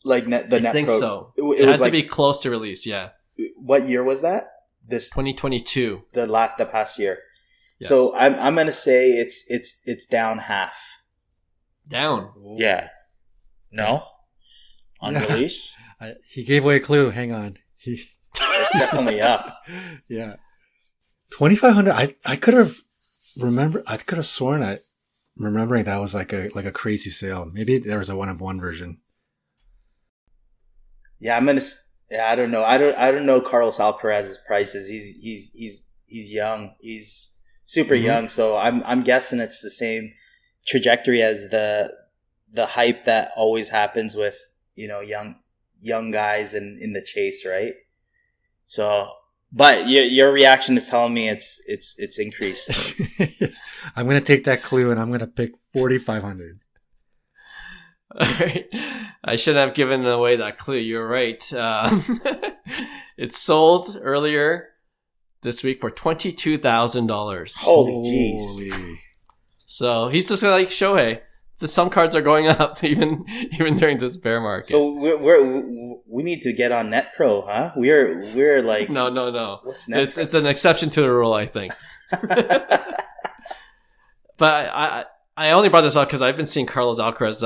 Like I think Pro. So. It It was has to be close to release, yeah. What year was that? This 2022. The past year. Yes. So I'm gonna say it's down half. Down. Yeah. No. On release. He gave away a clue. Hang on. It's definitely up. Yeah. 2,500. I could have sworn remembering that was like a crazy sale. Maybe there was a 1-of-1 version. Yeah, I don't know. I don't know Carlos Alcaraz's prices. He's young. He's super young. So I'm guessing it's the same trajectory as the hype that always happens with, you know, young guys in the chase, right? So, but your reaction is telling me it's increased. I'm gonna take that clue and I'm gonna pick 4,500. All right. I shouldn't have given away that clue. You're right. It sold earlier this week for $22,000. Holy jeez. So he's just like Shohei. Some cards are going up even during this bear market. So we need to get on NetPro, huh? We're like no. What's NetPro? It's an exception to the rule, I think. But I only brought this up because I've been seeing Carlos Alcaraz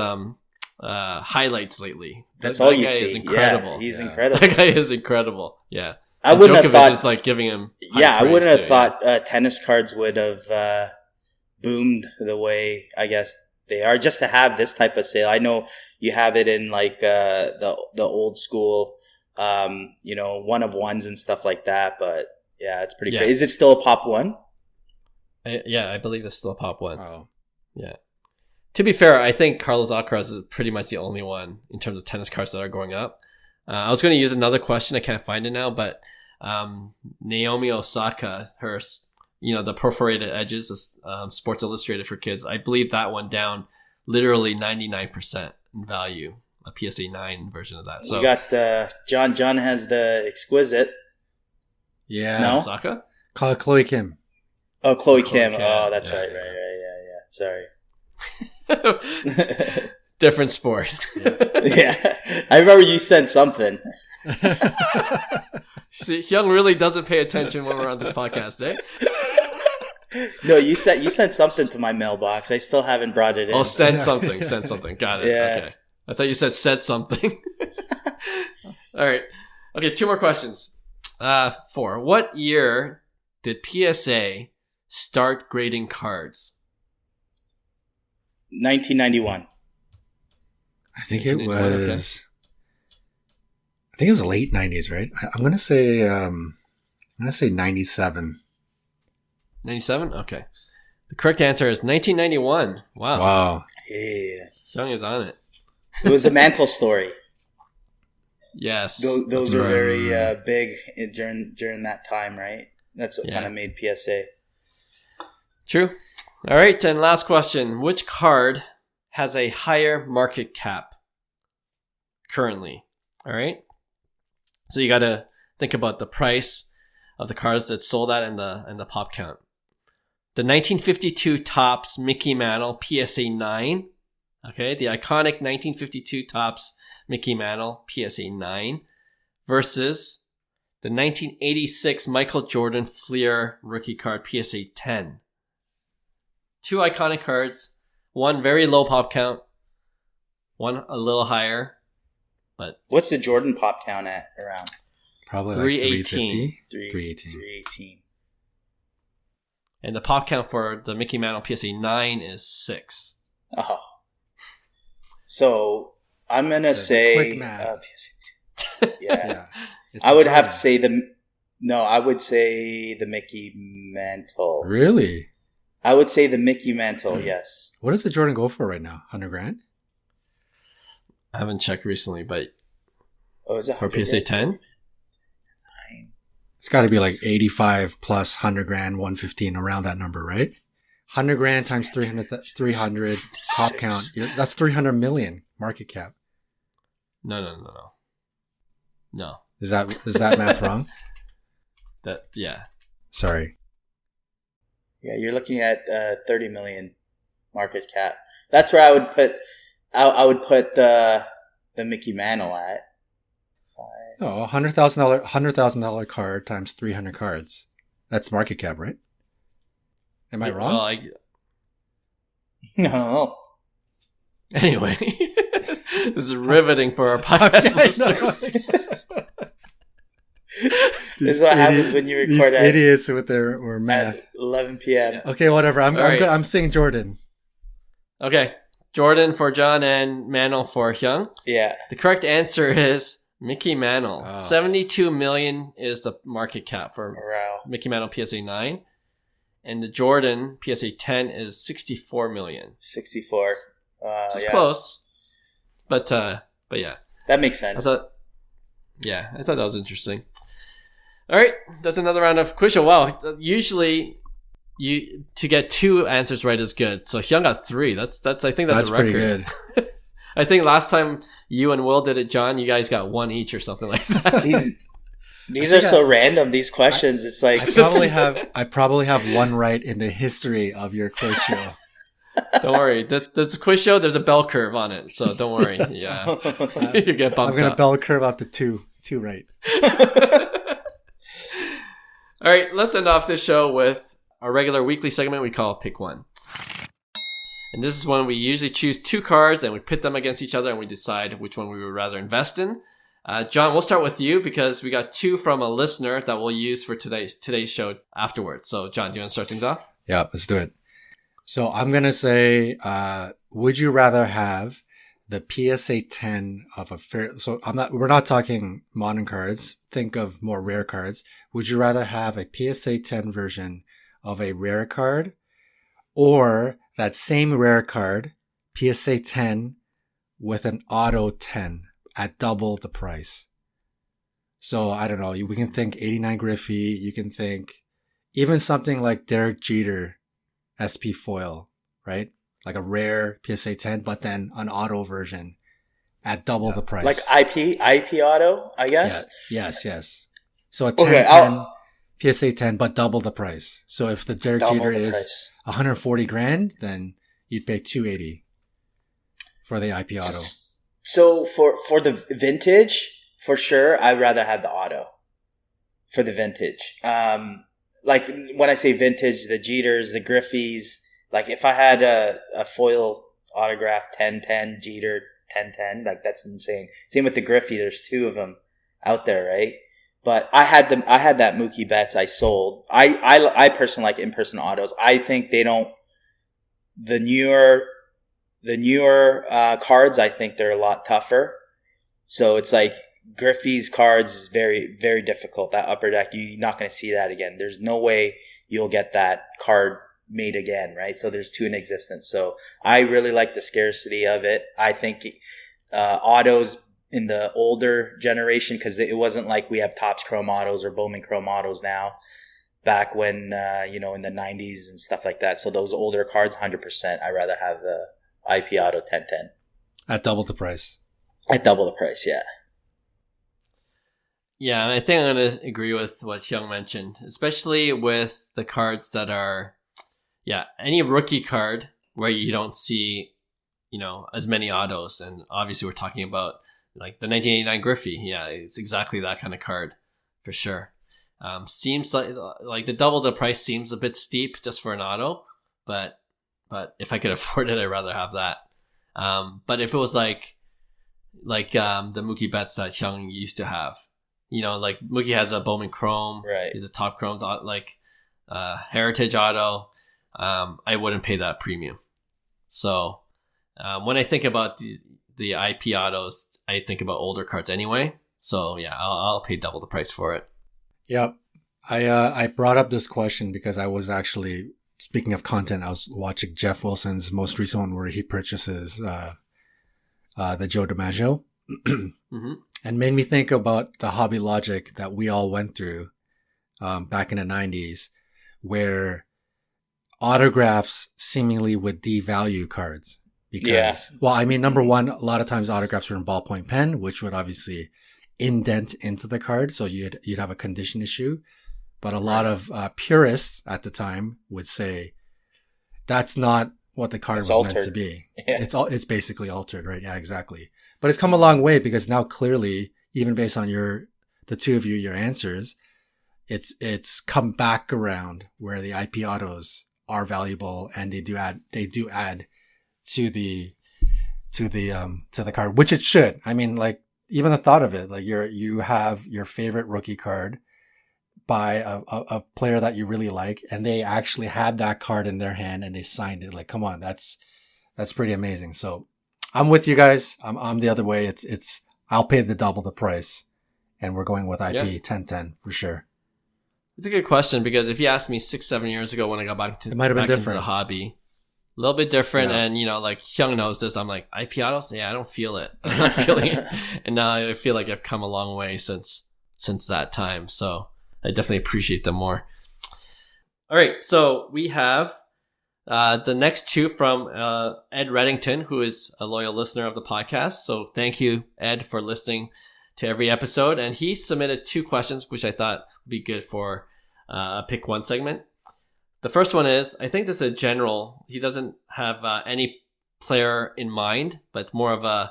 highlights lately. That's all you guy see. Is incredible. Yeah, he's incredible. That guy is incredible. Yeah. I wouldn't have thought is like giving him. I wouldn't have thought tennis cards would have boomed the way I guess they are. Just to have this type of sale, I know you have it in like the old school, 1-of-1s and stuff like that. But yeah, it's pretty great. Is it still a pop 1? I believe it's still a pop 1. Oh, yeah. To be fair, I think Carlos Alcaraz is pretty much the only one in terms of tennis cards that are going up. I was going to use another question. I can't find it now, but Naomi Osaka, her, the perforated edges, Sports Illustrated for kids, I believe that went down literally 99% in value, a PSA 9 version of that. So we got John. John has the exquisite. Yeah. No? Osaka? Call it Chloe Kim. Oh, Chloe Kim. Oh, that's right. Yeah. Sorry. Different sport. Yeah. I remember you said something. See, Hyung really doesn't pay attention when we're on this podcast, eh? No, you sent something to my mailbox. I still haven't brought it in. Oh, send something. Send something. Got it. Yeah. Okay. I thought you said something. All right. Okay, 2 more questions. 4. What year did PSA start grading cards? 1991. I think it was late 90s, right? I'm gonna say 97. 97? Okay. The correct answer is 1991. Wow. Yeah. Hyung is on it. It was the Mantle story. Yes. Those are very big during that time, right? That's what kind of made PSA. True. All right, and last question. Which card has a higher market cap currently? All right. So you got to think about the price of the cards that sold at and the pop count. The 1952 Topps Mickey Mantle PSA 9. Okay, the iconic 1952 Topps Mickey Mantle PSA 9 versus the 1986 Michael Jordan Fleer rookie card PSA 10. 2 iconic cards, one very low pop count, one a little higher. But what's the Jordan pop count at around? Probably 318. 318. And the pop count for the Mickey Mantle PSA 9 is 6. Oh. So I'm gonna say, quick math. yeah. I would have to say I would say the Mickey Mantle. Really? I would say the Mickey Mantle. Yes. What does the Jordan go for right now? $100,000? I haven't checked recently, but is it for PSA 10? It's got to be like 85 plus $100,000, 115 around that number, right? $100,000 times 300 pop count. That's 300 million market cap. No. Is that math wrong? Yeah. Sorry. Yeah, you're looking at 30 million market cap. That's where I would put. I would put the Mickey Mantle at. Oh, $100,000 card times 300 cards. That's market cap, right? Am I wrong? Well, No. Anyway, this is riveting for our podcast listeners. This is what happens when you record these idiots with their math. At 11 p.m. Yeah. Okay, whatever. I'm right. good. I'm saying Jordan. Okay, Jordan for John and Mantle for Hyung. Yeah. The correct answer is Mickey Mantle. Oh. 72 million is the market cap for Mickey Mantle PSA 9. And the Jordan PSA 10 is 64 million. 64. Just close. But yeah. That makes sense. I thought that was interesting. All right, that's another round of quiz show. Wow, usually to get 2 answers right is good. So Hyung got 3. That's I think that's a record. Pretty good. I think last time you and Will did it, John, you guys got 1 each or something like that. These are so random. These questions, it's like I probably have 1 right in the history of your quiz show. Don't worry. That's a quiz show. There's a bell curve on it, so don't worry. Yeah, you get bumped. I'm gonna bell curve up to 2 right. All right, let's end off this show with our regular weekly segment we call Pick One. And this is when we usually choose 2 cards and we pit them against each other and we decide which one we would rather invest in. John, we'll start with you because we got 2 from a listener that we'll use for today's show afterwards. So, John, do you want to start things off? Yeah, let's do it. So I'm gonna say, would you rather have the PSA 10 of a fair? So we're not talking modern cards. Think of more rare cards. Would you rather have a PSA 10 version of a rare card, or that same rare card, PSA 10, with an auto 10 at double the price? So I don't know. We can think 89 Griffey. You can think even something like Derek Jeter SP foil, right? Like a rare PSA 10, but then an auto version at double the price. Like IP auto, I guess? Yeah. Yes. So a 10, PSA 10, but double the price. So if the Derek Jeter is 140 grand, then you'd pay 280 for the IP auto. So for the vintage, for sure, I'd rather have the auto for the vintage. like when I say vintage, the Jeters, the Griffies, like if I had a foil autograph 10-10 Jeter 10-10, like that's insane. Same with the Griffey. There's 2 of them out there, right? But I had that Mookie Betts I sold. I personally like in-person autos. I think they don't, the newer cards, I think they're a lot tougher. So it's like Griffey's cards is very, very difficult. That upper deck, you're not going to see that again. There's no way you'll get that card made again, right? So there's 2 in existence. So I really like the scarcity of it. I think autos in the older generation, because it wasn't like we have Topps Chrome autos or Bowman Chrome autos now, back when in the 90s and stuff like that. So those older cards, 100%, I'd rather have the IP auto 10-10 at double the price. At double the price, yeah. Yeah, I think I'm going to agree with what Hyung mentioned, especially with the cards that are, any rookie card where you don't see, as many autos. And obviously we're talking about like the 1989 Griffey. Yeah, it's exactly that kind of card for sure. Seems like the double the price seems a bit steep just for an auto, but if I could afford it, I'd rather have that. But if it was like the Mookie Betts that Hyung used to have, like Mookie has a Bowman Chrome, right? He's a Top Chrome's like Heritage auto. I wouldn't pay that premium. So when I think about the IP autos, I think about older cards anyway. So yeah, I'll pay double the price for it. Yep. I brought up this question because I was actually, speaking of content, I was watching Jeff Wilson's most recent one where he purchases the Joe DiMaggio. Mm-hmm. And made me think about the hobby logic that we all went through back in the 90s, where autographs seemingly would devalue cards. Because, well, I mean, number one, a lot of times autographs were in ballpoint pen, which would obviously indent into the card, so you'd have a condition issue. But a lot of purists at the time would say that's not what the card was altered. Meant to be. Yeah. It's basically altered, right? Yeah, exactly. But it's come a long way because now clearly, even based on the 2 of you, your answers, it's come back around where the IP autos are valuable and they do add to the card, which it should. I mean, like, even the thought of it, like you have your favorite rookie card by a player that you really like, and they actually had that card in their hand and they signed it. Like, come on, that's pretty amazing. So I'm with you guys. I'm the other way. It's I'll pay the double the price, and we're going with IP 10-10 for sure. It's a good question because if you asked me 6-7 years ago when I got back to it might have been different. Into the hobby, a little bit different, and like Hyung knows this. I'm like, IP autos, I don't feel it. I'm not feeling it, and now I feel like I've come a long way since that time. So I definitely appreciate them more. All right, so we have the next 2 from Ed Reddington, who is a loyal listener of the podcast. So thank you, Ed, for listening to every episode. And he submitted 2 questions, which I thought would be good for a pick one segment. The first one is, I think this is a general. He doesn't have any player in mind, but it's more of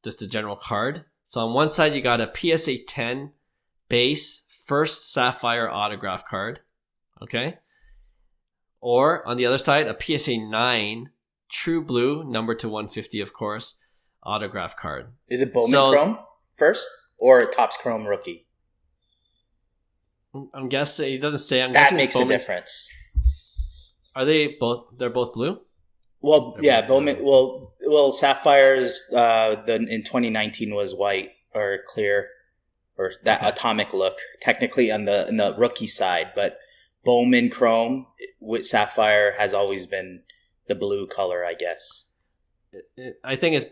just a general card. So on one side, you got a PSA 10 base first Sapphire autograph card. Okay. Or on the other side, a PSA 9 True Blue, number to 150, of course, autograph card. Is it Bowman Chrome first or Topps Chrome rookie? I'm guessing, it doesn't say. That makes a difference. Are they both? They're both blue? Well, yeah, Bowman. Well, Sapphires in 2019 was white or clear, or that atomic look. Technically on the rookie side, but Bowman Chrome with Sapphire has always been the blue color, I guess. I think it's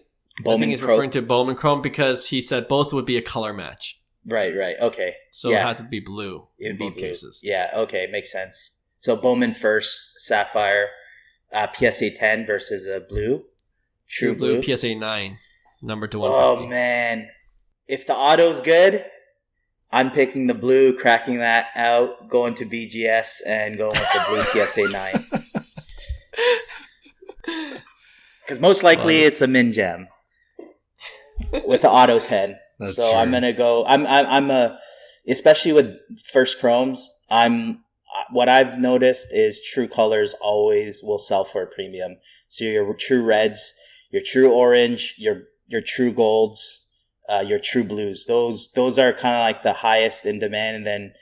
referring to Bowman Chrome because he said both would be a color match. Right. Okay. So it had to be blue in both cases. Yeah. Okay, makes sense. So Bowman first, Sapphire, PSA 10 versus a blue. True Blue, PSA 9, number to 150. Oh, man. If the auto's good, I'm picking the blue, cracking that out, going to BGS, and going with the blue PSA 9. Because most likely it's a min gem with the auto 10. That's so true. I'm going to go, I'm especially with first chromes, what I've noticed is true colors always will sell for a premium. So your true reds, your true orange, your true golds, your true blues. Those are kind of like the highest in demand. And then,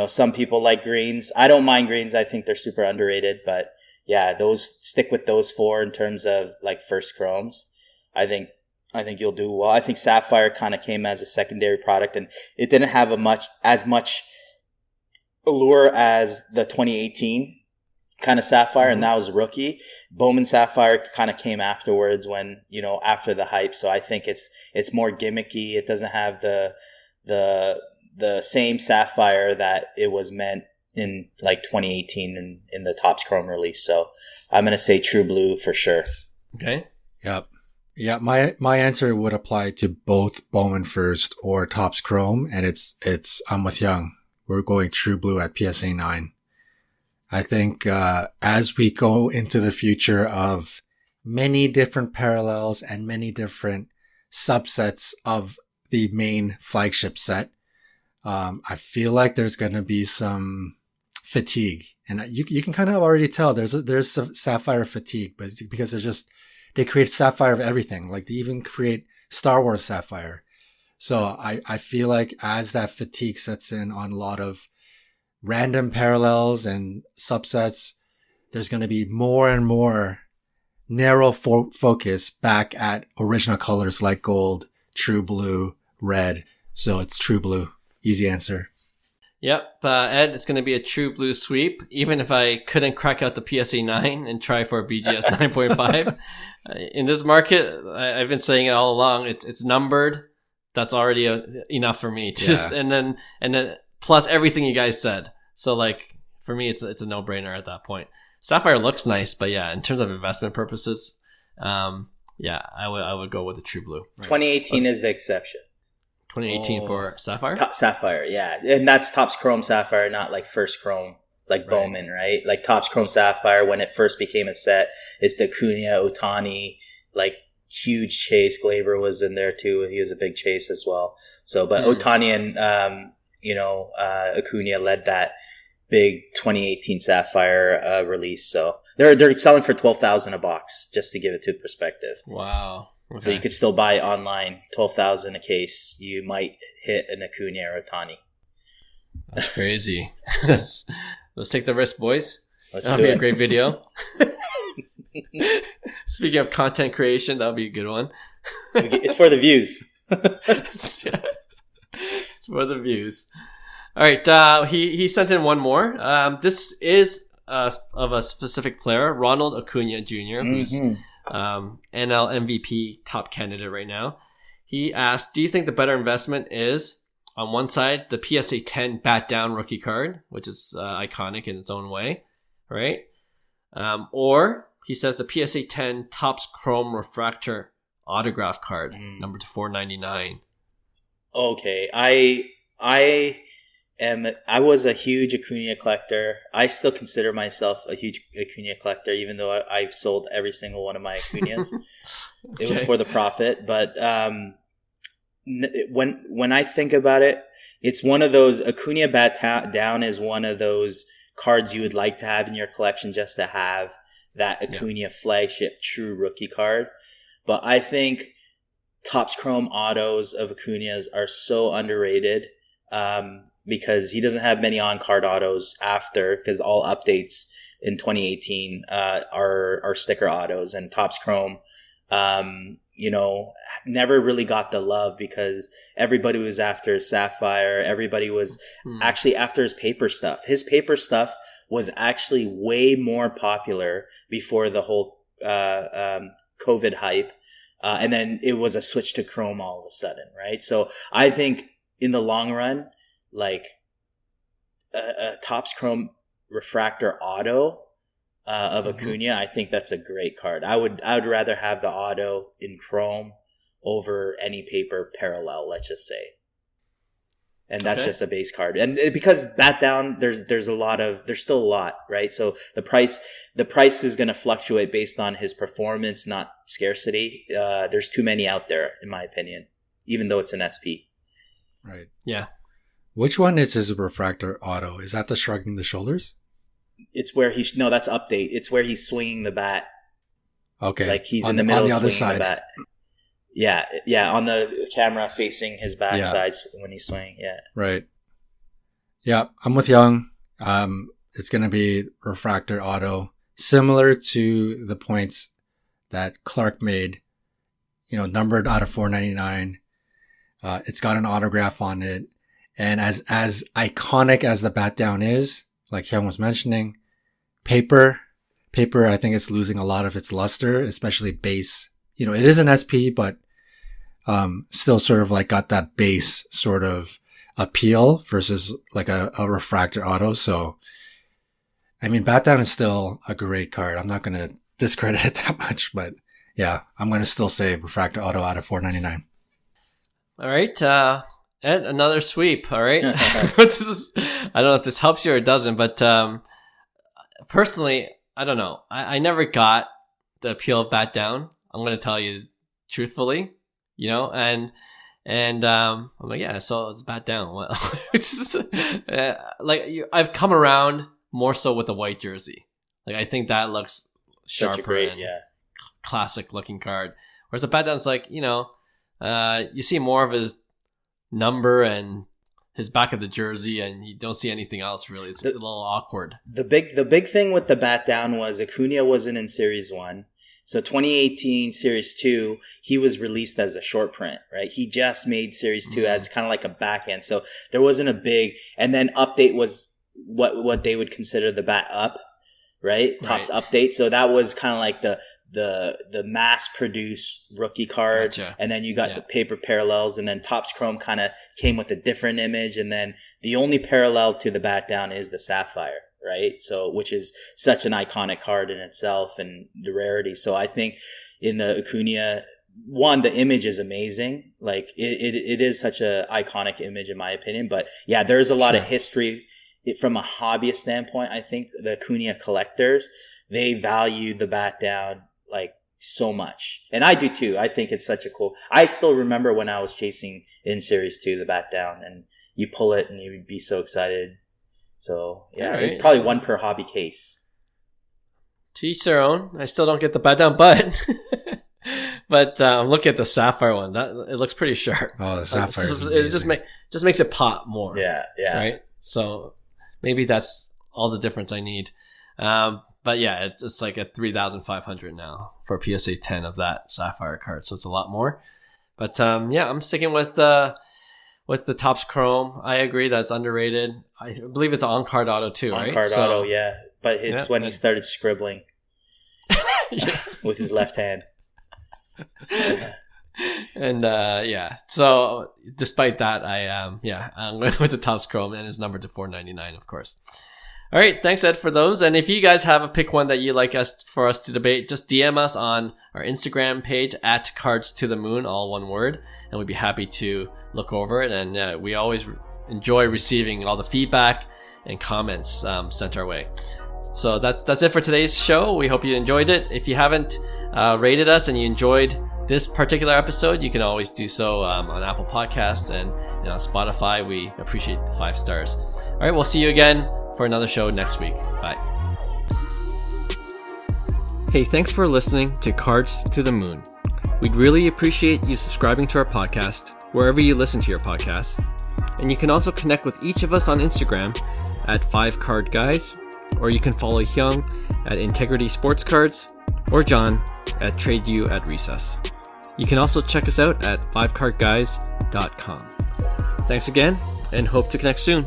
some people like greens. I don't mind greens. I think they're super underrated, but yeah, stick with those four in terms of like first chromes. I think you'll do well. I think sapphire kind of came as a secondary product, and it didn't have as much allure as the 2018 kind of sapphire, and that was rookie. Bowman sapphire kind of came afterwards when, after the hype. So I think it's more gimmicky. It doesn't have the same sapphire that it was meant in like 2018 in the Topps Chrome release. So I'm going to say true blue for sure. Okay. Yep. Yeah, my answer would apply to both Bowman First or Topps Chrome, and it's I'm with Hyung. We're going true blue at PSA 9. I think as we go into the future of many different parallels and many different subsets of the main flagship set, I feel like there's going to be some fatigue, and you can kind of already tell there's some sapphire fatigue, but because they create sapphire of everything. Like they even create Star Wars sapphire. So I feel like as that fatigue sets in on a lot of random parallels and subsets, there's going to be more and more narrow focus back at original colors like gold, true blue, red. So it's true blue. Easy answer. Yep. Ed, it's going to be a true blue sweep. Even if I couldn't crack out the PSA 9 and try for a BGS 9.5. In this market, I've been saying it all along. It's numbered. That's already enough for me. And then plus everything you guys said. So like for me, it's a no brainer at that point. Sapphire looks nice, but yeah, in terms of investment purposes, I would go with the true blue. Right. 2018 is the exception. 2018 for sapphire. Sapphire, yeah, and that's Topps Chrome sapphire, not like first chrome like right. Bowman, right? Like Topps Chrome sapphire when it first became a set, it's the Acuna, Ohtani, like. Huge chase. Glaber was in there too. He was a big chase as well. So, but Ohtani and, Acuna led that big 2018 Sapphire, release. So they're selling for $12,000 a box, just to give it to perspective. Wow. Okay. So you could still buy it online, $12,000 a case. You might hit an Acuna or Ohtani. That's crazy. Let's take the risk, boys. That'll be a great video. Speaking of content creation, that'll be a good one. It's for the views. It's for the views. All right. He sent in one more. This is of a specific player, Ronald Acuna Jr., who's NL MVP top candidate right now. He asked, do you think the better investment is, on one side, the PSA 10 bat down rookie card, which is iconic in its own way, right? Or he says the PSA 10 Topps Chrome Refractor autograph card, number to 499. Okay, I was a huge Acuna collector. I still consider myself a huge Acuna collector, even though I've sold every single one of my Acunas. Okay. It was for the profit, but when I think about it, it's one of those Acuna bat down is one of those cards you would like to have in your collection just to have that Acuna flagship true rookie card. But I think Topps Chrome autos of Acuna's are so underrated because he doesn't have many on-card autos after, because all updates in 2018 are sticker autos, and Topps Chrome never really got the love because everybody was after Sapphire. Everybody was actually after his paper stuff. His paper stuff was actually way more popular before the whole COVID hype. And then it was a switch to Chrome all of a sudden, right? So I think in the long run, like a Topps Chrome Refractor auto of Acuna, I think that's a great card. I would rather have the auto in Chrome over any paper parallel, let's just say. And that's just a base card. And because bat down, there's still a lot, right? So the price is going to fluctuate based on his performance, not scarcity. There's too many out there, in my opinion, even though it's an SP. Right. Yeah. Which one is his refractor auto? Is that the shrugging the shoulders? It's where no, that's update. It's where he's swinging the bat. Okay. Like he's in the middle of swinging the bat. Yeah, on the camera facing his backside when he's swinging, Right. Yeah, I'm with Hyung. It's going to be refractor auto, similar to the points that Clark made, numbered out of 499. It's got an autograph on it. And as iconic as the bat down is, like Hyung was mentioning, paper, I think it's losing a lot of its luster, especially base. It is an SP, but still sort of like got that base sort of appeal versus like a refractor auto. So, I mean, bat down is still a great card. I'm not going to discredit it that much, but yeah, I'm going to still say refractor auto out of 499. All right. And another sweep. All right. I don't know if this helps you or it doesn't, but personally, I don't know. I never got the appeal of bat down. I'm going to tell you truthfully, and I'm like, yeah, so it's bat down. Well, I've come around more so with the white jersey. Like, I think that looks sharper, such a great, classic looking card. Whereas the bat down's like, you see more of his number and his back of the jersey, and you don't see anything else really. It's a little awkward. The big thing with the bat down was Acuna wasn't in Series 1. So 2018 Series 2, he was released as a short print, right? He just made Series 2 as kind of like a backhand. So there wasn't a big, and then update was what they would consider the bat up, right? Topps update. So that was kind of like the mass produced rookie card. Gotcha. And then you got the paper parallels, and then Topps Chrome kind of came with a different image. And then the only parallel to the bat down is the sapphire, right? So, which is such an iconic card in itself and the rarity. So I think in the Acuna, one, the image is amazing. Like it is such a iconic image in my opinion, but yeah, there's a lot of history from a hobbyist standpoint. I think the Acuna collectors, they value the bat down like so much. And I do too. I think it's such a cool, I still remember when I was chasing in Series 2, the bat down, and you pull it and you'd be so excited. So yeah, it's probably one per hobby case. To each their own. I still don't get the bat down, but look at the sapphire one. It looks pretty sharp. Oh, the sapphire! It just makes it pop more. Yeah. Right. So maybe that's all the difference I need. But yeah, it's like at 3,500 now for a PSA 10 of that sapphire card, so it's a lot more. But I'm sticking with the Topps Chrome. I agree that's underrated. I believe it's on card auto too, right? On card auto, yeah. But it's when he started scribbling with his left hand. And so despite that, I'm going with the Topps Chrome, and it's numbered to 499, of course. All right, thanks Ed for those. And if you guys have a pick one that you'd like for us to debate, just DM us on our Instagram page at Cards to the Moon, all one word, and we'd be happy to look over it. And we always enjoy receiving all the feedback and comments sent our way. So that's it for today's show. We hope you enjoyed it. If you haven't rated us and you enjoyed this particular episode, you can always do so on Apple Podcasts and on Spotify. We appreciate the 5 stars. All right, we'll see you again for another show next week. Bye. Hey, thanks for listening to Cards to the Moon. We'd really appreciate you subscribing to our podcast wherever you listen to your podcasts. And you can also connect with each of us on Instagram at 5cardguys, or you can follow Hyung at Integrity Sports Cards, or John at TradeU at Recess. You can also check us out at 5cardguys.com. Thanks again, and hope to connect soon.